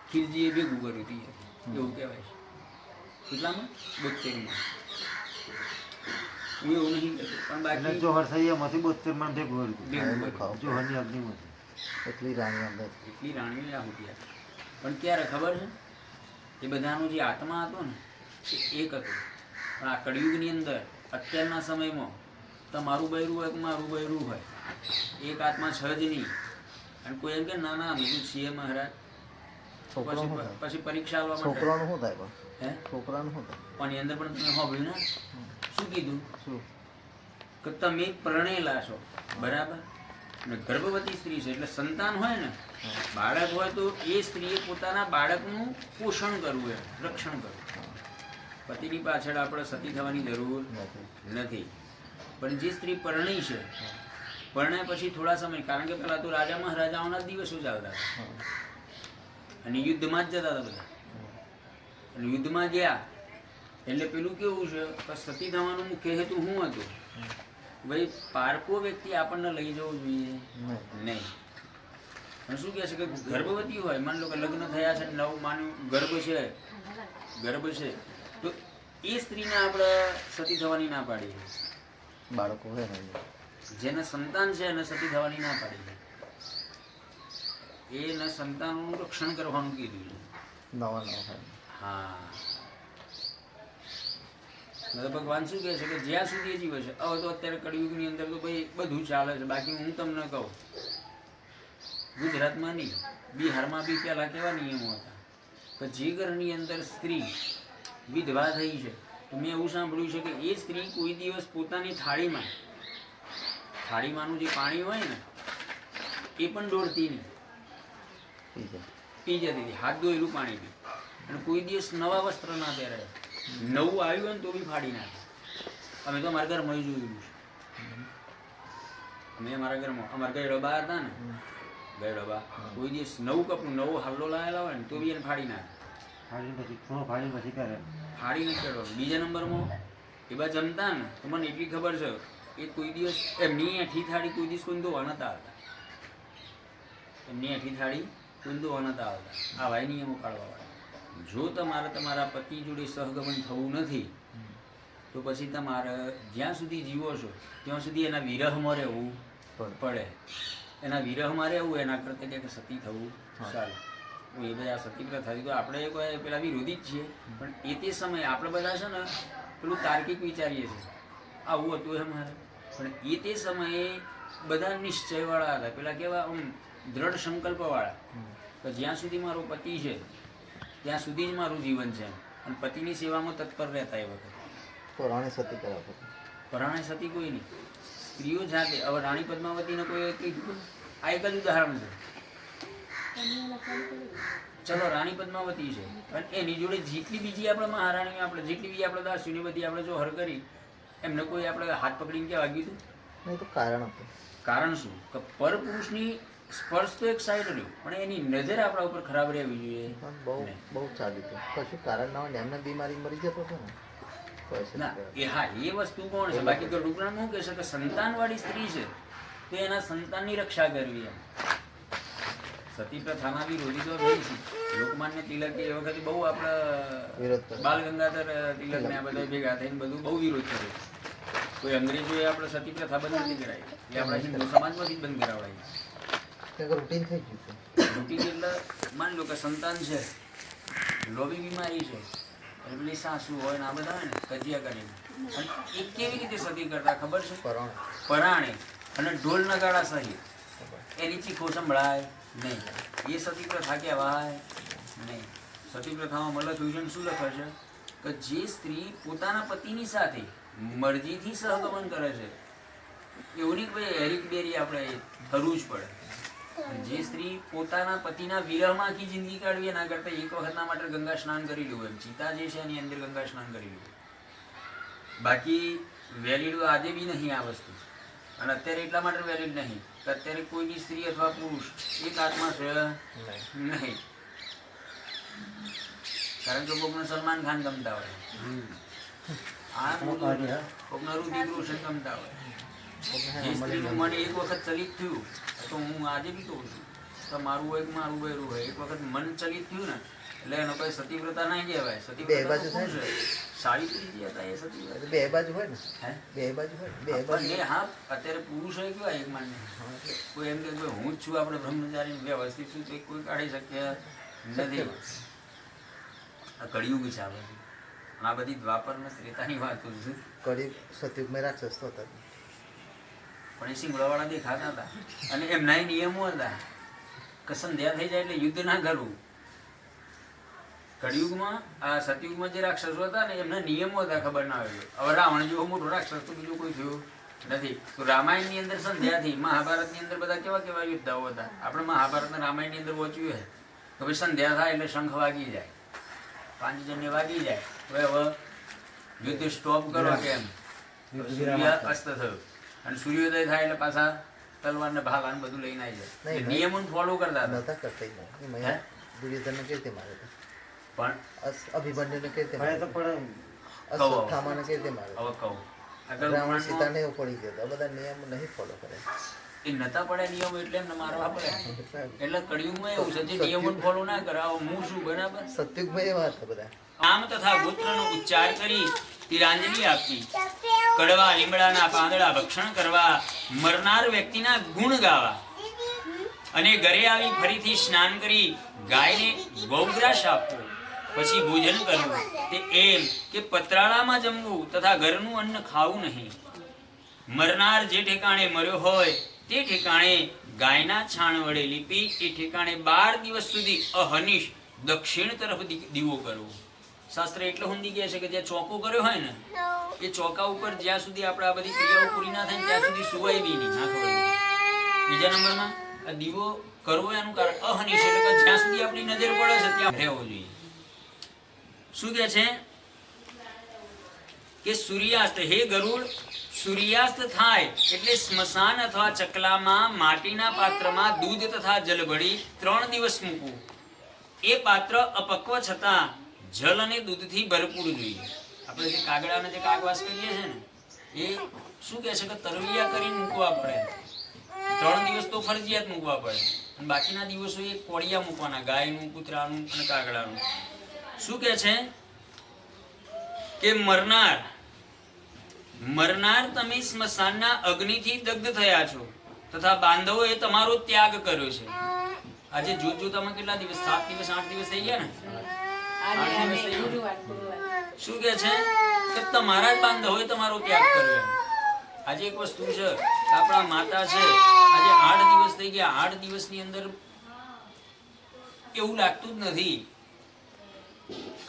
ખીલજીએ ભેગું કર્યું હતું એવું કહેવાય છે. કેટલામાં? 72માં. હું એવું નહીં કહેતો, પણ બાકી જોહર સૈયામાંથી 72 માં ભેગું ભેગું કર્યું. જોહરની અગ્નિમાંથી એટલી રાણીઓ અંદર. એટલી રાણીઓ આહુતિ આપી. પણ ક્યારે ખબર છે? એ બધાનો જે આત્મા હતો ને એ એક હતો. પણ આ કળિયુગની અંદર અત્યારના સમયમાં તમારું બૈરું હોય કે મારું બૈરું હોય, એક આત્મા છે જ નહીં. અને કોઈ એમ કે ના ના અમે તો છીએ મહારાજ, પછી પરીક્ષા આવવા માટે છોકરાનું શું થાય? હે છોકરાનું શું થાય? પણ એની અંદર પણ તમે સાંભળ્યું ને શું કીધું? શું? કે તમે પ્રણેલા છો, બરાબર? અને ગર્ભવતી સ્ત્રી છે એટલે સંતાન હોય ને, બાળક હોય તો એ સ્ત્રીએ પોતાના બાળકનું પોષણ કરવું, એમ રક્ષણ કરવું. પતિની પાછળ આપણે સતી થવાની જરૂર નથી. પણ જે સ્ત્રી પરણી છે, પરણ્યા પછી થોડા સમય, કારણ કે પેલા તો રાજા મહારાજાઓના દિવસો જ આવતા હતા અને યુદ્ધમાં જ જતા હતા બધા. અને યુદ્ધમાં ગયા એટલે પેલું કેવું છે કે સતી થવાનું મુખ્ય હેતુ શું હતું? ભાઈ પારકો વ્યક્તિ આપણને લઈ જવો જોઈએ નહીં. અને શું કહે છે કે ગર્ભવતી હોય, માની લો કે લગ્ન થયા છે, ગર્ભ છે, તો એ સ્ત્રીને આપણે સતી થવાની ના પાડીએ. બાળકો હોય ને જેને સંતાન છે એને સતી થવાની ના પાડીએ. એના સંતાનોનું રક્ષણ કરવાનું કીધું છે. નવા હોય. હા, ભગવાન શું કહે છે કે જ્યાં સુધી જીવે છે, હવે તો અત્યારે કળિયુગની અંદર તો ભાઈ બધું ચાલે છે. બાકી હું તમને કહું, ગુજરાતમાં નહીં, બિહારમાં બી પહેલા કેવા નિયમો હતા કે જે ઘરની અંદર સ્ત્રી વિધવા થઈ છે, તો મેં એવું સાંભળ્યું છે કે એ સ્ત્રી કોઈ દિવસ પોતાની થાળીમાંનું જે પાણી હોય ને એ પણ ડોળતી નહીં, પી જતી હતી. હાથ ધોયેલું પાણી પી. અને કોઈ દિવસ નવા વસ્ત્ર ના પહેરાય. નવું આવ્યું હોય ને તો બી ફાડી નાખે. અમે તો અમારા ઘરમાં જોયેલું છે. અમે અમારા ઘરમાં અમારા ગયડોબા હતા ને, ગયડોબા કોઈ દિવસ નવું કપડું નવો હાલ્લો લાવેલા હોય ને તો બી એને ફાડી નાખે. ફાડી નથી કાઢવાનું. બીજા નંબરમાં એ બા જમતા ને તો મને એટલી ખબર છે એ કોઈ દિવસ એમની એઠી થાળી કોઈ દિવસ કોઈ ધોવા નતા આવતા. એમની એઠી થાળી કોઈ ધોવા નતા આવતા. આવા નિયમો કાઢવા. જો તમારે તમારા પતિ જોડે સહગમન થવું નથી તો પછી તમારે જ્યાં સુધી જીવો છો ત્યાં સુધી એના વિરહમાં રહેવું પડે. એના વિરહમાં રહેવું એના કરતાં કંઈક સતી થવું સારું. એ બધા સતી પ્રથા તો આપણે કોઈ પેલા વિરોધી જ છીએ, પણ એ તે સમયે આપણે બધા છે ને પેલું તાર્કિક વિચારીએ છીએ આવું હતું એમ મારે. પણ એ તે સમયે બધા નિશ્ચયવાળા હતા. પેલા કેવા આમ દ્રઢ સંકલ્પવાળા કે જ્યાં સુધી મારો પતિ છે ત્યાં સુધી જ મારું જીવન છે. અને પતિની સેવામાં તત્પર રહેતા એ વખતે. પરાણે સતી કરાવતો. પરાણે સતી કોઈ નહીં, સ્ત્રીઓ જાતે. હવે રાણી પદ્માવતીને કોઈ કીધું? આ એક જ ઉદાહરણ છે. ચલો રાણી પદ્માવતી છે, પણ એની જોડે જેટલી બીજી આપણે મહારાણી, આપણે જેટલી બીજી આપણે દાસીઓની બધી આપણે જો હર કરી, એમને કોઈ આપણે હાથ પકડીને ક્યાં વાગ્યું હતું? નહીં તો કારણ હતું. કારણ શું? કે પરપુરુષની સ્પર્શ તો એક સાઈડ રહ્યું, પણ એની નજર આપણા ઉપર ખરાબ રહેવી જોઈએ. બહુ ચાલ્યું હતું. કશું કારણ ના હોય ને એમને બીમારી મરી જતો હતો ને. ના એ હા એ વસ્તુ કોણ છે? બાકી તો ડુકરાણ શું કહેશે કે સંતાનવાળી સ્ત્રી છે તો એના સંતાનની રક્ષા કરવી. એમ સતી પ્રથાના વિરોધી તો રહી છે. લોકમાન્ય તિલક એ વખતે બહુ આપણે બાલ ગંગાધર તિલક ને આ બધા ભેગા થઈને બધું બહુ વિરોધ કર્યો. કોઈ અંગ્રેજોએ આપણે સતી પ્રથા બંધ નથી કરાવી, એ આપણા હિન્દુ સમાજમાંથી જ બંધ કરાવડાવી. રૂટીન થઈ ગયું છે. રૂટીન એટલે માની લો કે સંતાન છે, લોબી બીમારી છે, એટલે પેલી સાસુ હોય ને આ બધા હોય ને કજિયા કરીને, અને એ કેવી રીતે સતી કરતા ખબર છે? પરાણે અને ઢોલ નગાડા સહિત. એની ચીખો સંભળાય નહીં. એ સતી પ્રથા કહેવાય નહીં. સતી પ્રથામાં મલ્લભભૂષણ શું લખે છે કે જે સ્ત્રી પોતાના પતિની સાથે મરજીથી સહગમન કરે છે, એવું નહીં કે ભાઈ હેરીક બેરી આપણે કરવું જ પડે. જે સ્ત્રી પોતાના પતિના વિરહમાં આખી જિંદગી કાઢવી એના કરતા એક વખતના માટે ગંગા સ્નાન કરી લેવું એમ ચિતા જે છે એની અંદર ગંગા સ્નાન કરી લેવું. બાકી વેલિડ આજે બી નહીં આ વસ્તુ, અને અત્યારે એટલા માટે વેલિડ નહીં કે અત્યારે કોઈ બી સ્ત્રી અથવા પુરુષ એક આત્મા છે નહીં. કારણ કે કોકને સલમાન ખાન ગમતા હોય, આ કોકને ઋતિક રોશન ગમતા હોય. જે સ્ત્રીનું મન એક વખત ચલિત થયું, તો હું આજે બી કહું છું તો મારું હોય કે મારું બૈરું હોય, એક વખત મન ચલિત થયું ને એટલે એનો કોઈ સતીવ્રતા ના કહેવાય. સતીવ્રતા શું છે? સાવિત્રીજી હતા એ સતીવ્રતા. બે બાજુ હોય ને, બે બાજુ હોય, બે બાજુ. હા, અત્યારે પુરુષ હોય કેવા એક માન્ય, કોઈ એમ કે હું જ છું આપણે બ્રહ્મચારી વ્યવસ્થિત છું તો કોઈ કાઢી શકે નથી. આ કળિયુગ છે આ બધી, આ બધી દ્વાપર ને ત્રેતાની વાતો છે. કળિયુગ સતયુગમાં રાક્ષસ તો હતા, પણ એ સિંગડાવાળા દેખાતા હતા અને એમના નિયમો હતા કે સંધ્યા થઈ જાય એટલે યુદ્ધ ના કરવું. કળિયુગમાં આ સતયુગમાં જે રાક્ષસો હતા ને એમના નિયમો હતા, ખબર ના હોય. હવે રાવણ જેવો મોટો રાક્ષસ તો બીજું કોઈ થયું નથી. તો રામાયણની અંદર સંધ્યાથી, મહાભારતની અંદર બધા કેવા કેવા યુદ્ધાઓ હતા. આપણે મહાભારત અને રામાયણની અંદર વાંચ્યું છે કે ભાઈ સંધ્યા થાય એટલે શંખ વાગી જાય, પાંચજન્ય વાગી જાય, હવે યુદ્ધ સ્ટોપ કરો કેમ, સૂર્ય અસ્ત થયો અને સૂર્યોદય થાય એટલે પાછા તલવાર ને ભાલા ને બધું લઈને આવી જાય. નિયમો ફોલો કરતા નતા કરતા દુર્યોધન ને કેવી રીતે મારે પણ અભિમન્યુ ને કેવી રીતે મારે, અશ્વત્થામા ને કેવી રીતે મારે, હવે કહું રાવણ સીતા ને પડી ગયો. બધા નિયમ નહીં ફોલો કરે, એ નતા પડે નિયમો એટલે એમને મારવા પડે. એટલે કળિયુગમાં એવું છે જે નિયમો ફોલો ના કરે હું શું બરાબર. સતયુગમાં એવા હતા બધા. નામ તથા ગોત્રનો ઉચ્ચાર કરી તિલાંજલિ આપી, કડવા લીમડાના પાંદડા ભક્ષણ કરવા, મરનાર વ્યક્તિના ગુણ ગાવા અને ઘરે આવી ફરીથી સ્નાન કરી ગાયને ગૌગ્રાસ આપવો, પછી ભોજન કરવું. તે એમ કે પતરાળામાં જમવું તથા ઘરનું અન્ન ખાવું નહીં. મરનાર જે ઠેકાણે મર્યો હોય તે ઠેકાણે ગાયના છાણ વડે લીપી એ ઠેકાણે 12 દિવસ સુધી અહનિશ દક્ષિણ તરફ દીવો કરવો. શાસ્ત્ર એટલે સમજી ગયા છે કે જ્યાં ચોકો કર્યો હોય ને એ ચોકા ઉપર જ્યાં સુધી આપણે આ બધી ક્રિયાઓ પૂરી ના થાય ત્યાં સુધી સુવાય બી નહીં, ના ખબર. બીજા નંબરમાં આ દીવો કરવો એનું કારણ અહનિશ એટલે કે જ્યાં સુધી આપણી નજર પડે છે ત્યાં રહેવો જોઈએ. શું કે છે કે સૂર્યાસ્ત, હે ગરુડ, સૂર્યાસ્ત થાય એટલે સ્મશાન અથવા ચકલામાં માટીના પાત્રમાં દૂધ તથા જલ ભળી 3 દિવસ મૂકવું. એ પાત્ર અપક્વ છતાં જલ અને દૂધથી ભરપૂર જોઈએ. આપણે જે કાગડાને જે કાગવાસ કરીએ છીએ ને એ શું કહે છે કે તરવિયા કરીને મૂકવા પડે. 3 દિવસ તો ફરજિયાત મૂકવા પડે અને બાકીના દિવસો એ કોળિયા મૂકવાના, ગાયનું, કૂતરાનું અને કાગડાનું. શું કહે છે કે મરનાર તમે સ્મશાનના અગ્નિથી દગ્ધ થયા છો તથા બાંધવોએ તમારો ત્યાગ કર્યો છે. આજે જોતામાં કેટલા દિવસ, 7 દિવસ 8 દિવસ થઈ ગયા ને. શું કે છે કે તમારા જ બાંધવોએ તમારો ત્યાગ કર્યો. આજે એક વસ્તુ છે કે આપણા માતા છે, આજે 8 દિવસ થઈ ગયા, 8 દિવસની અંદર એવું લાગતું જ નથી,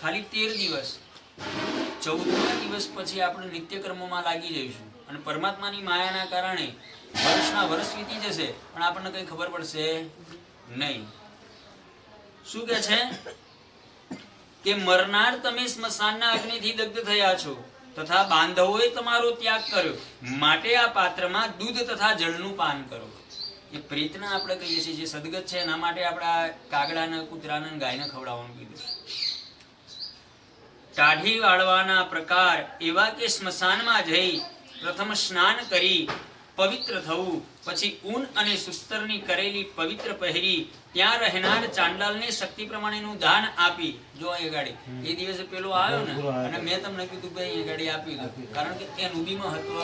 ખાલી 13 દિવસ, 14મા દિવસ પછી આપણે નિત્યકર્મોમાં લાગી જઈશું અને પરમાત્માની માયાના કારણે વર્ષના વર્ષ વીતી જશે પણ આપણને કઈ ખબર પડશે નહીં. શું કે છે કે મરનાર તમે સ્મશાનના અગ્નિથી દગ્ધ થયા છો તથા બાંધવોએ તમારો ત્યાગ કર્યો, માટે આ પાત્રમાં દૂધ તથા જળનું પાન કરો. એ પ્રેતના આપણે કહીએ છીએ જે સદગત છે એના માટે આપણે આ કાગડાને, કૂતરાને, ગાયને ખવડાવવાનું કીધું. ટાઢી વાળવાના પ્રકાર એવા કે સ્મશાનમાં જઈ પ્રથમ સ્નાન કરી પવિત્ર થવું, પછી ઊન અને સૂતરની કરેલી પવિત્ર પહેરી ત્યાં રહેનાર ચાંડાલને શક્તિ પ્રમાણેનું દાન આપી. જો એ ગાડી એ દિવસે પેલો આવ્યો ને અને મેં તમને કીધું કે એ ગાડી આપી દો, કારણ કે એનું બી મહત્વ,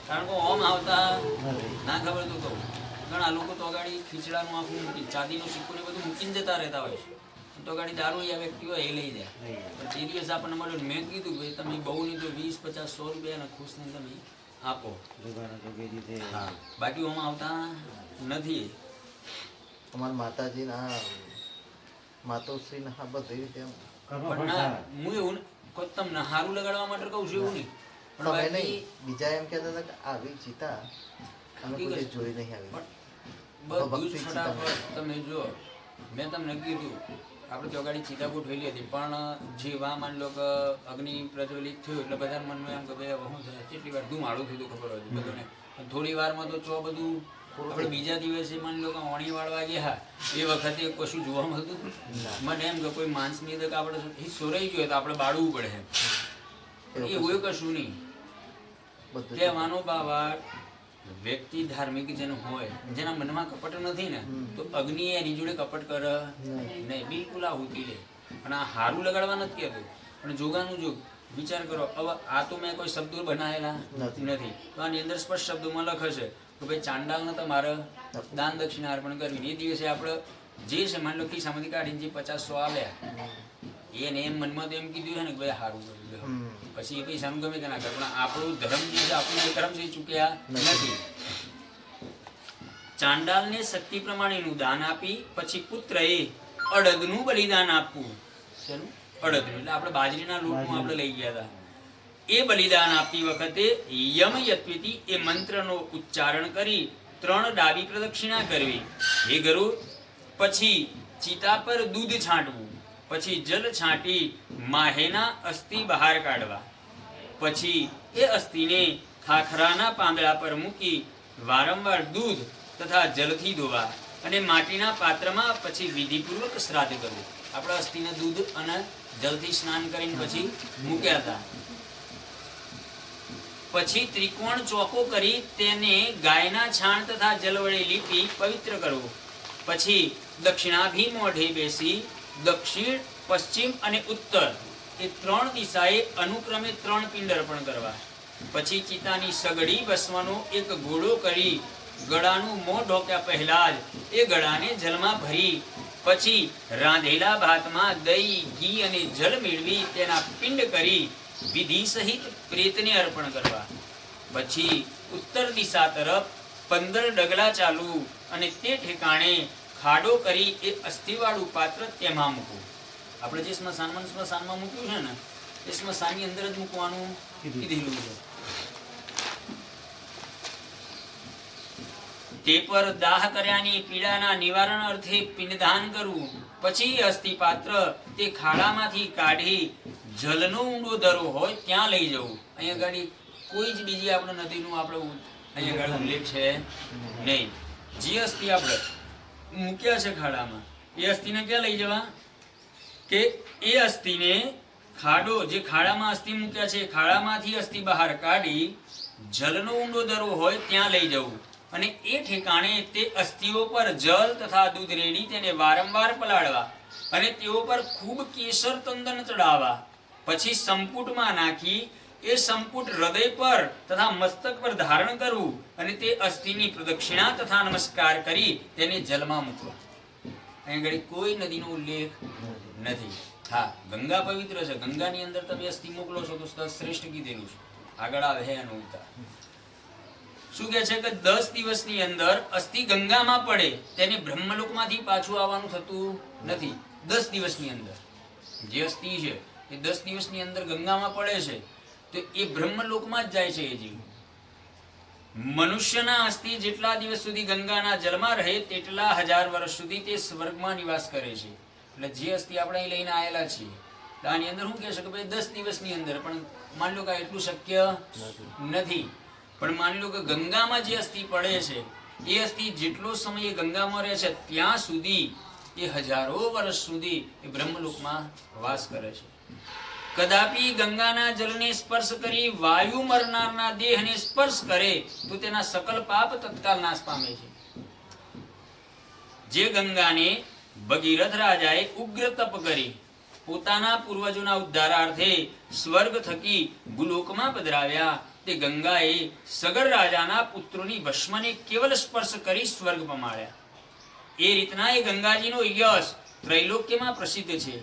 કારણ કે ઓમ આવતા ના ખબર તો કહું ઘણા લોકો તો ગાડી ખીચડાનું આખું મૂકી, ચાંદીનું સિક્કો ને બધું મૂકીને જતા રહેતા હોય છે. તો ગાડી દારૂ આ વ્યક્તિ હોય એ લઈ જાય. પણ તે દિવસ આપણને મળ્યો, મેં કીધું ભાઈ તમે બહુ નહીં તો 20, 50, 100 રૂપિયા ખુશ ને તમે આપો, બાકી ઓમાં આવતા નથી. અમારા માતાજીના માતોશ્રીના હા બધી રીતે પણ ના હું એવું કોઈ તમને હારું લગાડવા માટે કહું છું એવું નહીં, પણ નહીં. બીજા એમ કહેતા હતા કે આવી ચિતા અમે કોઈ જોઈ નહીં આવી. બધું જ ફટાફટ તમે જો મેં તમને કીધું આપણે તો ગાડી ચિતા ગોઠવેલી હતી પણ જેવા માની લો કે અગ્નિ પ્રજ્વલિત થયું એટલે બધા મનમાં એમ કે ભાઈ હવે શું થાય કેટલી વાર ધુમાડું થયું ખબર હતી બધાને થોડી વારમાં તો ચો બધું આપણે બીજા દિવસે માની લો કે ઓણી વાળવા ગયા એ વખતે કશું જોવા મળતું મને એમ કે કોઈ માણસની અંદર આપણે સોરાઈ ગયો તો આપણે બાળવું પડે એવું કશું નહીં કહેવાનો બાબા વ્યક્તિ ધાર્મિક જેનો હોય જેના મનમાં કપટ નથી ને તો અગ્નિ એની જોડે કપટ કરે નહીં બિલકુલ આહુતિ લે અને આ હારું લગાડવા નથી કહેતું પણ જોગાનું જોગ વિચાર કરો હવે આ તો મેં કોઈ શબ્દો બનાવેલા નથી તો આની અંદર સ્પષ્ટ શબ્દોમાં લખે કે ભાઈ ચાંડાલને તમારે દાન દક્ષિણા અર્પણ કરવી એ દિવસે આપણે જે છે માની લો ખિસ્સામાંથી કાઢીને જે 50-100 આલ્યા એને એમ મનમાં તો એમ કીધું છે ને કે ભાઈ સારું કર્યું પછી એ પૈસાનું ગમે તેના કરે પણ આપણું ધર્મ જે છે આપણું જે ધર્મ છે એ ચૂક્યા નથી. ચાંડાલને શક્તિ પ્રમાણેનું દાન આપી પછી પુત્રએ અડદનું બલિદાન આપવું. શેનું? અડદનું એટલે આપણે બાજરીના લોટનું આપણે લઈ ગયા હતા. એ બલિદાન આપતી વખતે યમ યત્વેતિ એ મંત્રનો ઉચ્ચારણ કરી 3 ડાબી પ્રદક્ષિણા કરવી. હે ગરુડ, પછી ચિતા પર દૂધ છાંટવું, પછી જલ છાંટી માહેના અસ્થિ બહાર કાઢવા, પછી એ અસ્થિને ખાખરાના પાંદડા પર મૂકી વારંવાર દૂધ તથા જલથી ધોવા અને માટીના પાત્રમાં પછી વિધિપૂર્વક શ્રાદ્ધ કરવું. આપણા અસ્થિને દૂધ અને જલથી સ્નાન કરીને પછી મૂક્યા હતા. પછી ત્રિકોણ ચોકો કરી તેને ગાયના છાણ તથા જલ વડે લીપી પવિત્ર કરવો. પછી દક્ષિણાભિમોઢે બેસી દક્ષિણ, પશ્ચિમ અને ઉત્તર એ 3 દિશાએ અનુક્રમે 3 પિંડ અર્પણ કરવા. પછી ચિતાની સગડી ભસ્મનો એક ઘોડો કરી ગળાનું મોં ઢોક્યા પહેલા જ એ ગળાને જલમાં ભરી પછી રાંધેલા ભાતમાં દહીં, ઘી અને જલ મેળવી તેના પિંડ કરી વિધિ સહિત પ્રેતને અર્પણ કરવા. પછી ઉત્તર દિશા તરફ 15 ડગલા ચાલુ અને તે ઠેકાણે ખાડો કરી એ અસ્થિવાળું પાત્ર તેમાં મૂકવું. આપણે જે સ્મશાનમાં મૂક્યું છે ને એ સ્મશાનની અંદર જ મૂકવાનું કીધેલું છે. તે પર દાહ કર્યાની પીડાના નિવારણ અર્થે પિંડદાન કરવું. પછી અસ્થિ પાત્ર તે ખાડામાંથી કાઢી જલનો ઊંડો દરો હોય ત્યાં લઈ જવું. અહીંયા ગાડી કોઈ જ બીજી આપણે નદીનું આપણે અહીંયા ગાડી ઉલ્લેખ છે નહીં. જે અસ્થિ આપણે મૂક્યા છે ખાડામાં એ અસ્થિને ક્યાં લઈ જવા કે એ અસ્થિને ખાડો જે ખાડામાં અસ્થિ મૂક્યા છે ખાડામાંથી અસ્થિ બહાર કાઢી જલનો ઊંડો દરો હોય ત્યાં લઈ જવું અને એ ઠેકાણે તે અસ્થિઓ પર જલ તથા દૂધ રેડી તેને વારંવાર પલાળવા અને તેઓ પર ખૂબ કેસર તંદન ચડાવવા. પછી સંપુટમાં નાખી એ સંપુટ હૃદય પર તથા મસ્તક પર ધારણ કરવું અને તે અસ્થિની પ્રદક્ષિણા તથા નમસ્કાર કરી તેને જલમાં મૂકવા. અહીં ઘડી કોઈ નદીનો ઉલ્લેખ નથી. હા, ગંગા પવિત્ર છે. ગંગાની અંદર તમે અસ્થિ મોકલો છો તો શ્રેષ્ઠ કીધેલું છે. આગળ આવે છે એનો ઉત્તર. શું કહે છે કે 10 દિવસની અંદર અસ્થિ ગંગામાં પડે તેને બ્રહ્મલોકમાંથી પાછું આવવાનું થતું નથી. 10 દિવસની અંદર જે અસ્થિ છે એ 10 દિવસની અંદર ગંગામાં પડે છે તો એ બ્રહ્મલોકમાં જ જાય છે. એ જીવ મનુષ્યના અસ્થિ જેટલા દિવસ સુધી ગંગાના જળમાં રહે તેટલા 1000 વર્ષ સુધી તે સ્વર્ગમાં નિવાસ કરે છે. એટલે જે અસ્થિ આપણે અહીં લઈને આવેલા છીએ આની અંદર શું કહે છે કે ભાઈ 10 દિવસની અંદર પણ માની લો કે એટલું શક્ય નથી. પણ માની લો કે ગંગામાં જે અસ્થિ પડે છે એ અસ્થિ જેટલો સમય એ ગંગામાં રહે છે ત્યાં સુધી એ હજારો વર્ષ સુધી એ બ્રહ્મલોકમાં વાસ કરે છે. કદાપી ગંગાના જલને સ્પર્શ કરી વાયુ મરનારના દેહને સ્પર્શ કરે તો તેના સકલ પાપ તત્કાલ નાશ પામે છે. જે ગંગાને ભગીરથ રાજાએ ઉગ્ર તપ કરી પોતાના પૂર્વજોના ઉદ્ધારાર્થે સ્વર્ગ થકી ભૂલોકમાં પધરાવ્યા તે ગંગાએ સગર રાજાના પુત્રોની ભસ્મને કેવલ સ્પર્શ કરી સ્વર્ગ પમાડ્યા. એ રીતના એ ગંગાજીનો યશ ત્રૈલોક્યમાં પ્રસિદ્ધ છે.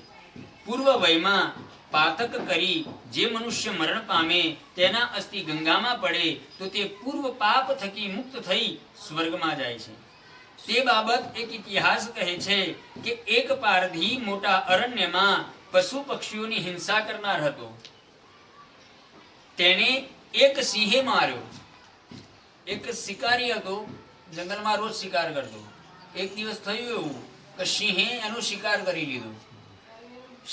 પૂર્વ વયમાં પાતક કરી જે મનુષ્ય મરણ પામે તેના અસ્થિ ગંગામાં પડે તો તે પૂર્વ પાપ થકી મુક્ત થઈ સ્વર્ગમાં જાય છે. તે બાબત એક ઇતિહાસ કહે છે કે એક પારધી મોટા અરણ્યમાં પશુ પક્ષીઓની હિંસા કરનાર હતો. તેને એક સિંહે માર્યો. એક શિકારી હતો જંગલમાં રોજ શિકાર કરતો. એક દિવસ થયું એવું કે સિંહે એનો શિકાર કરી લીધો.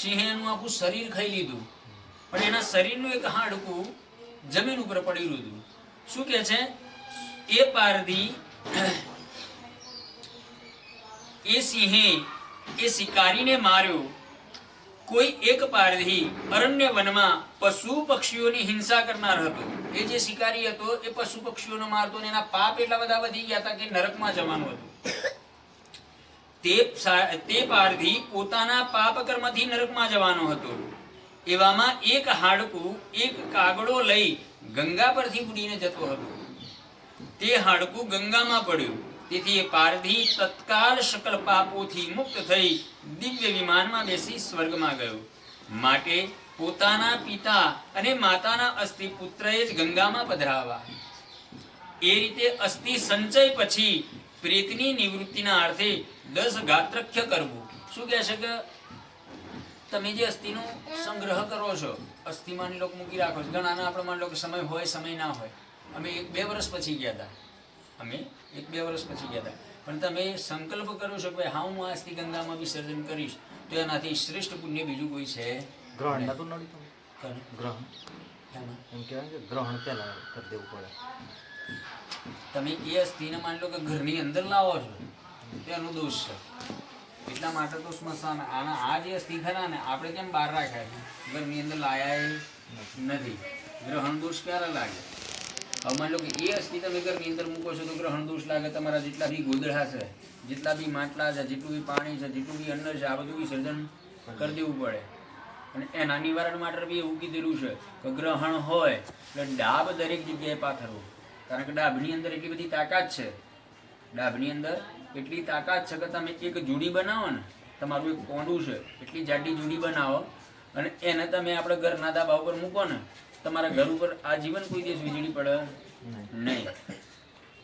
સિંહે એનું આખું શરીર ખાઈ લીધું, પણ એના શરીરનું એક હાડકું જમીન ઉપર પડી રહ્યું હતું. શું કે છે, એ પારધી એ સિંહે એ શિકારીને માર્યો. કોઈ એક પારધી અરણ્ય વનમાં પશુ પક્ષીઓની હિંસા કરનાર હતો. એ જે શિકારી હતો એ પશુ પક્ષીઓને મારતો ને એના પાપ એટલા બધા વધી ગયા હતા કે નરકમાં જવાનું હતું. તે પારધી પોતાના પાપ કર્મથી નરકમાં જવાનો હતો. એવામાં એક હાડકું એક કાગડો લઈ ગંગા પરથી ઉડીને જતો હતો. તે હાડકું ગંગામાં પડ્યું. તેથી એ પારધી તત્કાલ સકલ પાપોથી મુક્ત થઈ દિવ્ય વિમાનમાં બેસી સ્વર્ગમાં ગયો. માટે પોતાના પિતા અને માતાના અસ્થિ પુત્રએ જ ગંગામાં પધરાવા. એ રીતે અસ્થિ સંચય પછી પ્રેતની નિવૃત્તિના અર્થે 10 ગાત્રખ્ય કરવું. શું કહે છે કે તમે જે અસ્થિનો સંગ્રહ કરો છો, અસ્થિ માની લો મૂકી રાખો છો, ઘણાના આપણે માની લો કે સમય હોય સમય ના હોય. અમે 1-2 વર્ષ પછી ગયા હતા, પણ તમે સંકલ્પ કરો છો કે હા હું આ અસ્થિ ગંગામાં વિસર્જન કરીશ, તો એનાથી શ્રેષ્ઠ પુણ્ય બીજું કોઈ છે. ગ્રહણ નતું નડી તમે? ગ્રહણ એમ કહેવાય કે ગ્રહણ પહેલા કરી દેવું પડે. તમે એ અસ્થિને માની લો કે ઘરની અંદર લાવો છો તો એનો દોષ છે. એટલા માટે તો સ્મશાન આના આ જે અસ્થિ ખરા ને આપણે કેમ બહાર રાખ્યા છે, ઘરની અંદર લાયા નથી. ગ્રહણ દોષ ક્યારે લાગે? હવે માની લો કે એ અસ્થિ તમે ઘરની અંદર મૂકો છો તો ગ્રહણ દોષ લાગે. તમારા જેટલા બી ગોદડા છે, જેટલા બી માટલા છે, જેટલું બી પાણી છે, જેટલું બી અન્ન છે, આ બધું વિસર્જન કરી દેવું પડે. અને એના નિવારણ માટે બી એવું કીધેલું છે કે ગ્રહણ હોય એટલે ડાબ દરેક જગ્યાએ પાથરવો. કારણ કે ડાબની અંદર એટલી બધી તાકાત છે, ડાબની અંદર એટલી તાકાત છે કે તમે એક જોડી બનાવો ને, તમારું એક કોંડું છે, એટલી જાડી જોડી બનાવો અને એને તમે આપણે ઘરના ધાબા ઉપર મૂકો ને, તમારા ઘર ઉપર આજીવન કોઈ દિવસ વીજળી પડે નહીં.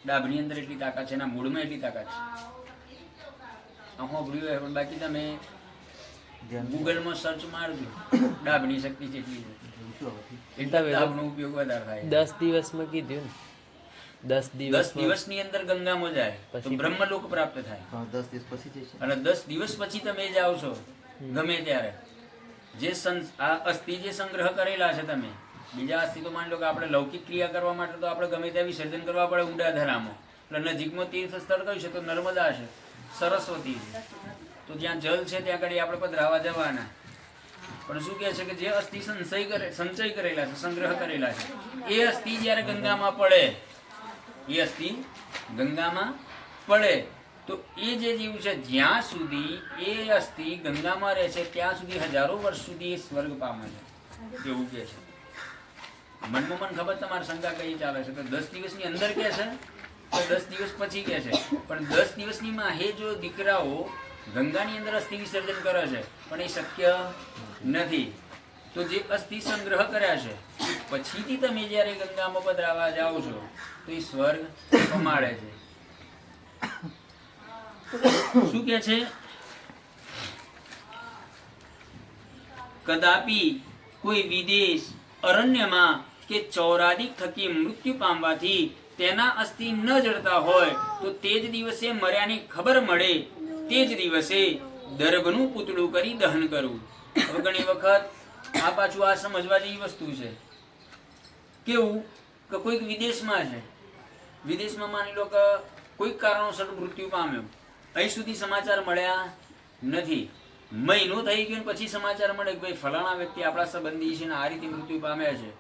ડાબની અંદર એટલી તાકાત છે, એના મૂળમાં એટલી તાકાત છે. સાંભળ્યું હોય પણ બાકી તમે ગૂગલમાં સર્ચ મારજો, ડાબની શક્તિ જેટલી છે ડાબનો ઉપયોગ વધારે થાય. 10 દિવસમાં કીધું ને, 10 દિવસની અંદર ગંગામાં જાય તો બ્રહ્મલોક પ્રાપ્ત થાય. 10 દિવસ પછી જશે. અને 10 દિવસ પછી તમે જાઓ છો ગમે ત્યારે, જે આ અસ્થિ જે સંગ્રહ કરેલા છે તમે, બીજા અસ્થિ તો માની લો કે આપણે લૌકિક ક્રિયા કરવા માટે તો આપણે ગમે ત્યાં વિસર્જન કરવા પડે ઊંડા ધરામાં. એટલે નજીકમાં તીર્થ સ્થળ કયું છે તો નર્મદા છે, સરસ્વતી છે, તો જ્યાં જલ છે ત્યાં આગળ આપણે પધરાવા જવાના. પણ શું કહે છે કે જે અસ્થિ સંચય કરેલા છે, સંગ્રહ કરેલા છે, એ અસ્થિ જ્યારે ગંગામાં પડે, એ અસ્થિ ગંગામાં પડે તો એ જે જીવ છે જ્યાં સુધી એ અસ્થિ ગંગામાં રહે છે ત્યાં સુધી હજારો વર્ષ સુધી એ સ્વર્ગ પામે છે, એવું કહે છે. મનમાં મન ખબર તમારી શંકા કઈ ચાલે છે તો 10 દિવસની અંદર કહે છે તો 10 દિવસ પછી કહે છે. પણ 10 દિવસની માં હે જો દીકરાઓ ગંગાની અંદર અસ્થિ વિસર્જન કરે છે પણ એ શક્ય નથી. તો જે અસ્થિ સંગ્રહ કર્યા છે પછીથી તમે જ્યારે ગંગામાં પધરાવા જાઓ છો તો એ સ્વર્ગ પમાડે છે. શું કે છે? કદાપી કોઈ વિદેશ અરણ્યમાં કે ચૌરાદિક થકી મૃત્યુ પામવાથી તેના અસ્થિ ન જડતા હોય તો તે જ દિવસે મર્યાની ખબર મળે તે જ દિવસે દર્ભનું પૂતળું કરી દહન કરવું. હવે ઘણી વખત આ પાછું આ સમજવા જેવી વસ્તુ છે. કેવું કે કોઈક વિદેશમાં છે, વિદેશમાં માની લો કે કોઈક કારણોસર મૃત્યુ પામ્યો, અહીં સુધી સમાચાર મળ્યા નથી, મહિનો થઈ ગયો પછી સમાચાર મળે કે ભાઈ ફલાણા વ્યક્તિ આપણા સંબંધી છે ને આ રીતે મૃત્યુ પામ્યા છે.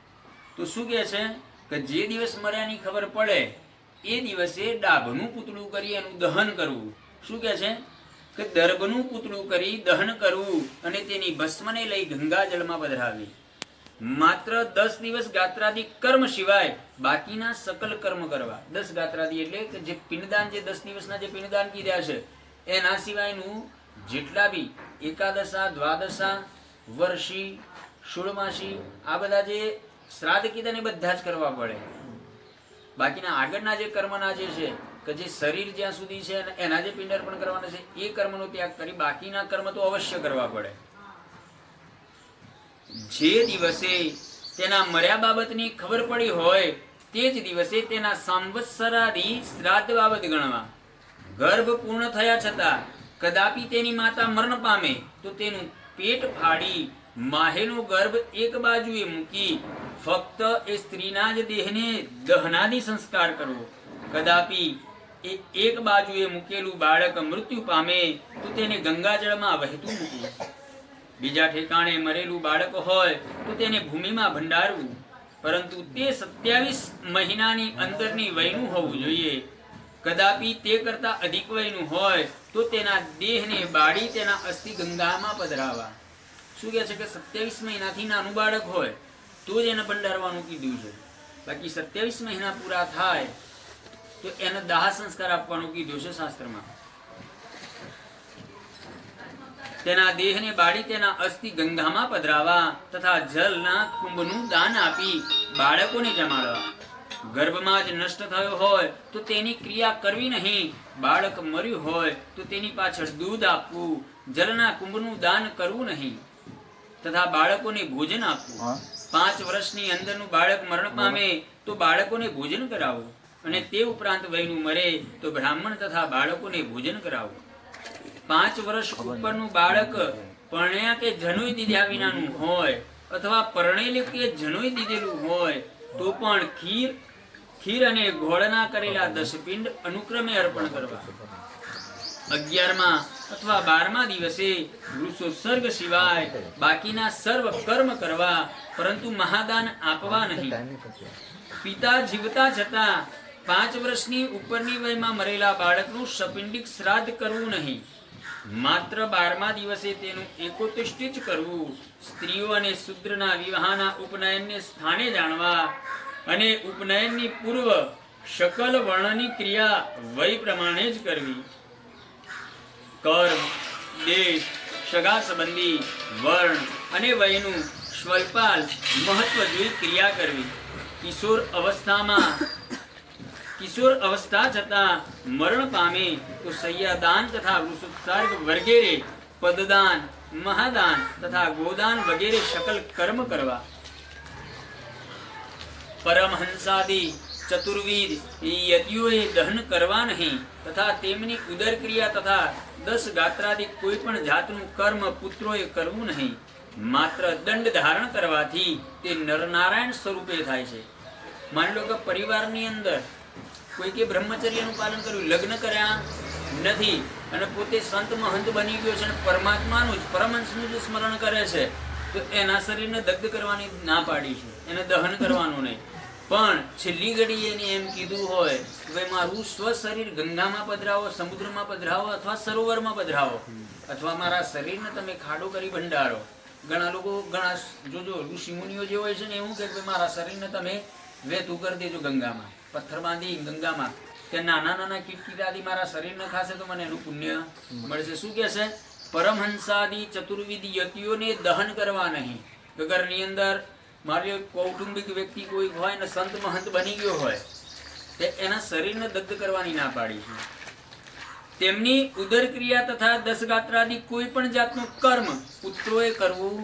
તો શું કહે છે કે જે દિવસ મર્યાની ખબર પડે એ દિવસે ડાભનું પૂતળું કરી એનું દહન કરવું. શું કહે છે કે દર્ભનું પૂતળું કરી દહન કરવું અને તેની ભસ્મને લઈ ગંગાજળમાં પધરાવી. માત્ર 10 દિવસ ગાત્રાદિ કર્મ સિવાય બાકીના સકલ કર્મ કરવા. 10 ગાત્રાદિ એટલે કે જે પિંડદાન, જે 10 દિવસના જે પિંડદાન કીધા છે એના સિવાયનું જેટલા બી એકાદશા, દ્વાદશા, વર્ષી, ષોળમાસી, આ બધા જે શ્રાદ્ધ કીધા ને બધા જ કરવા પડે. બાકીના આગળના જે કર્મના જે છે કે જે શરીર જ્યાં સુધી છે એના જે પિંડર્પણ કરવાના છે એ કર્મનો ત્યાગ કરી બાકીના કર્મ તો અવશ્ય કરવા પડે. જે દિવસે તેના મર્યા બાબતની ખબર પડી હોય તે જ દિવસે તેના સંવત્સરાદિ શ્રાદ્ધ બાબત ગણવા. ગર્ભ પૂર્ણ થયા છતાં કદાપી તેની માતા મરણ પામે તો તેનું પેટ ફાડી માહેનો ગર્ભ એક બાજુએ મૂકી ફક્ત એ સ્ત્રીના જ દેહને દહનાદિ સંસ્કાર કરવો. કદાપી એ એક બાજુએ મૂકેલું બાળક મૃત્યુ પામે તો તેને ગંગાજળમાં વહેતું મૂકવું. બીજા ઠેકાણે મરેલું બાળક હોય તો તેને ભૂમિમાં ભંડારવું, પરંતુ તે 27 મહિનાની અંદરની વયનું હોવું જોઈએ. કદાપી તે કરતા અધિક વયનું હોય તો તેના દેહને બાળી તેના અસ્થિ ગંગામાં પધરાવા. શું કહે છે કે 27 મહિનાથી નાનું બાળક હોય તો જ એને ભંડારવાનું કીધું છે. બાકી 27 મહિના પૂરા થાય તો એને દાહ સંસ્કાર આપવાનું કીધું છે શાસ્ત્રમાં. તેના દેહને બાળી તેના અસ્થિ ગંગામાં પધરાવા તથા જલના કુંભનું દાન આપી બાળકોને જમાડવા. ગર્ભમાં જ નષ્ટ થયો હોય તો તેની ક્રિયા કરવી નહીં. બાળક મર્યું હોય તો તેની પાછળ દૂધ આપવું, જલના કુંભનું દાન કરવું નહીં તથા બાળકોને ભોજન આપવું. 5 વર્ષની અંદરનું બાળક મરણ પામે તો બાળકોને ભોજન કરાવવું, અને તે ઉપરાંત વયનું મરે તો બ્રાહ્મણ તથા બાળકોને ભોજન કરાવવું. 5 વર્ષ ઉપરનું બાળક પરણ્યા કે જનોઈ દીધા વિનાનું હોય અથવા પરણેલું કે જનોઈ દીધેલું હોય તો પણ ખીર અને ગોળના કરેલા 10 પિંડ અનુક્રમે અર્પણ કરવા. 11મા અથવા 12મા દિવસે વૃષોત્સર્ગ સિવાય બાકીના સર્વ કર્મ કરવા, પરંતુ મહાદાન આપવા નહીં. પિતા જીવતા છતાં 5 વર્ષની ઉપરની વયમાં મરેલા બાળકનું સપિંડિક શ્રાદ્ધ કરવું નહીં. માત્ર 12મા દિવસે તેનું એકોતિષ્ઠ જ કરવું. સ્ત્રીઓ અને શૂદ્રના વિવાહના ઉપનયનને સ્થાને જાણવા અને ઉપનયનની પૂર્વ શકલ વર્ણની ક્રિયા વય પ્રમાણે જ કરવી. કર્મ, દેશ, સગા સંબંધી, વર્ણ અને વયનું સ્વલ્પાલ મહત્વ જોઈ ક્રિયા કરવી. કિશોર અવસ્થા છતાં મરણ પામે તો શય્યાદાન તથા વૃષોત્સર્ગ વગેરે, પદદાન, મહાદાન તથા ગોદાન વગેરે શકલ કર્મ કરવા. પરમહંસાદિ ચતુર્વિધ યતિઓએ દહન કરવા નહીં તથા તેમની ઉદર ક્રિયા તથા 10 ગાત્રાદિ કોઈ પણ જાતનું કર્મ પુત્રોએ કરવું નહીં. માત્ર દંડ ધારણ કરવાથી તે નરનારાયણ સ્વરૂપે થાય છે. માની લો કે પરિવારની અંદર કોઈ કે બ્રહ્મચર્યનું પાલન કર્યું, લગ્ન કર્યા નથી અને પોતે સંત મહંત બની ગયો છે અને પરમાત્માનું જ પરમહંસનું જ સ્મરણ કરે છે, તો એના શરીરને દગ્ધ કરવાની ના પાડી છે, એને દહન કરવાનું નહીં. પણ છેલ્લી ઘડી એને એમ કીધું હોય કે ભાઈ મારું સ્વ શરીર ગંગામાં પધરાવો, સમુદ્રમાં પધરાવો અથવા સરોવરમાં પધરાવો, અથવા મારા શરીરને તમે ખાડો કરી ભંડારો. ઘણા લોકો જોજો ઋષિ મુનિઓ જે હોય છે ને એવું કે મારા શરીરને તમે વહેતું કરી દેજો ગંગામાં, પથ્થર બાંધી ગંગામાં, કે નાના નાના કીટકીટાદી મારા શરીરને ખાશે તો મને એનું પુણ્ય મળશે. શું કે છે? પરમહંસાદી ચતુર્વિધ યતિઓને દહન કરવા નહીં. ઘરની અંદર મારી કૌટુંબિક વ્યક્તિ કોઈ હોય ને સંત મહંત બની ગયો હોય તે એના શરીરને દગ્ધ કરવાની ના પાડી છે. તેમની ઉદર ક્રિયા તથા 10 ગાત્રાદિ કોઈ પણ જાતનું કર્મ પુત્રોએ કરવું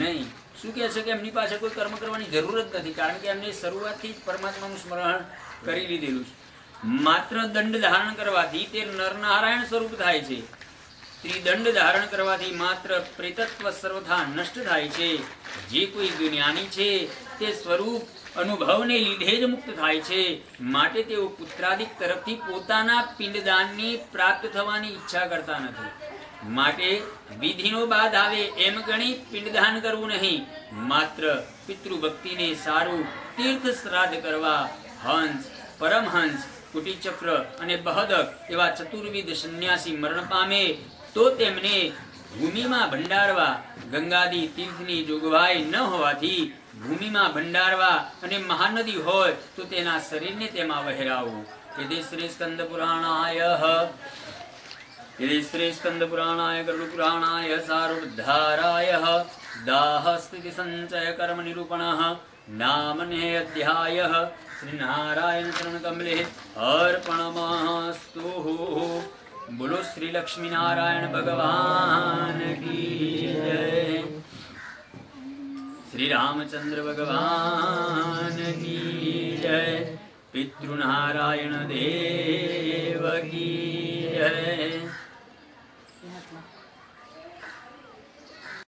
નહીં. શું કહે છે કે એમની પાસે કોઈ કર્મ કરવાની જરૂર જ નથી, કારણ કે એમને શરૂઆતથી જ પરમાત્માનું સ્મરણ કરી લીધેલું છે. માત્ર દંડ ધારણ કરવાથી તે નરનારાયણ સ્વરૂપ થાય છે. ત્રિદંડ ધારણ કરવાથી માત્ર પ્રેતત્વ સર્વથા નષ્ટ થાય છે. જે કોઈ જ્ઞાની છે તે સ્વરૂપ અનુભવને લીધે જ મુક્ત થાય છે. માટે તેઓ પુત્રાદિક તરફથી પોતાના પિંડદાનની પ્રાપ્ત થવાની ઈચ્છા કરતા નથી. માટે વિધિનો બાદ આવે એમ ગણી પિંડદાન કરવું નહીં. માત્ર પિતૃભક્તિને સારું તીર્થ શ્રાદ્ધ કરવા. હંસ, પરમહંસ, કુટીચક્ર અને બહદક એવા ચતુર્વિધ સંન્યાસી મરણ પામે તો તેમને ભૂમિમાં ભંડારવા. ગંગાદી તીર્થની જોગવાઈ ન હોવાથી ભૂમિમાં ભંડારવા, અને મહાનદી હોય તો તેના શરીરને તેમાં વહેરાવવું. યદિ શ્રી સ્કંદ પુરાણાય ગરુડ પુરાણાય સારુદ્ધારાય દાહ સ્થિતિ સંચય કર્મ નિરૂપણઃ નામને અધ્યાય શ્રી નારાયણ ચરણ કમલે અર્પણમસ્તુ. બોલો શ્રી લક્ષ્મી નારાયણ ભગવાન કી જય. શ્રી રામચંદ્ર ભગવાન કી જય. જય પિતૃનારાયણ દેવ કી જય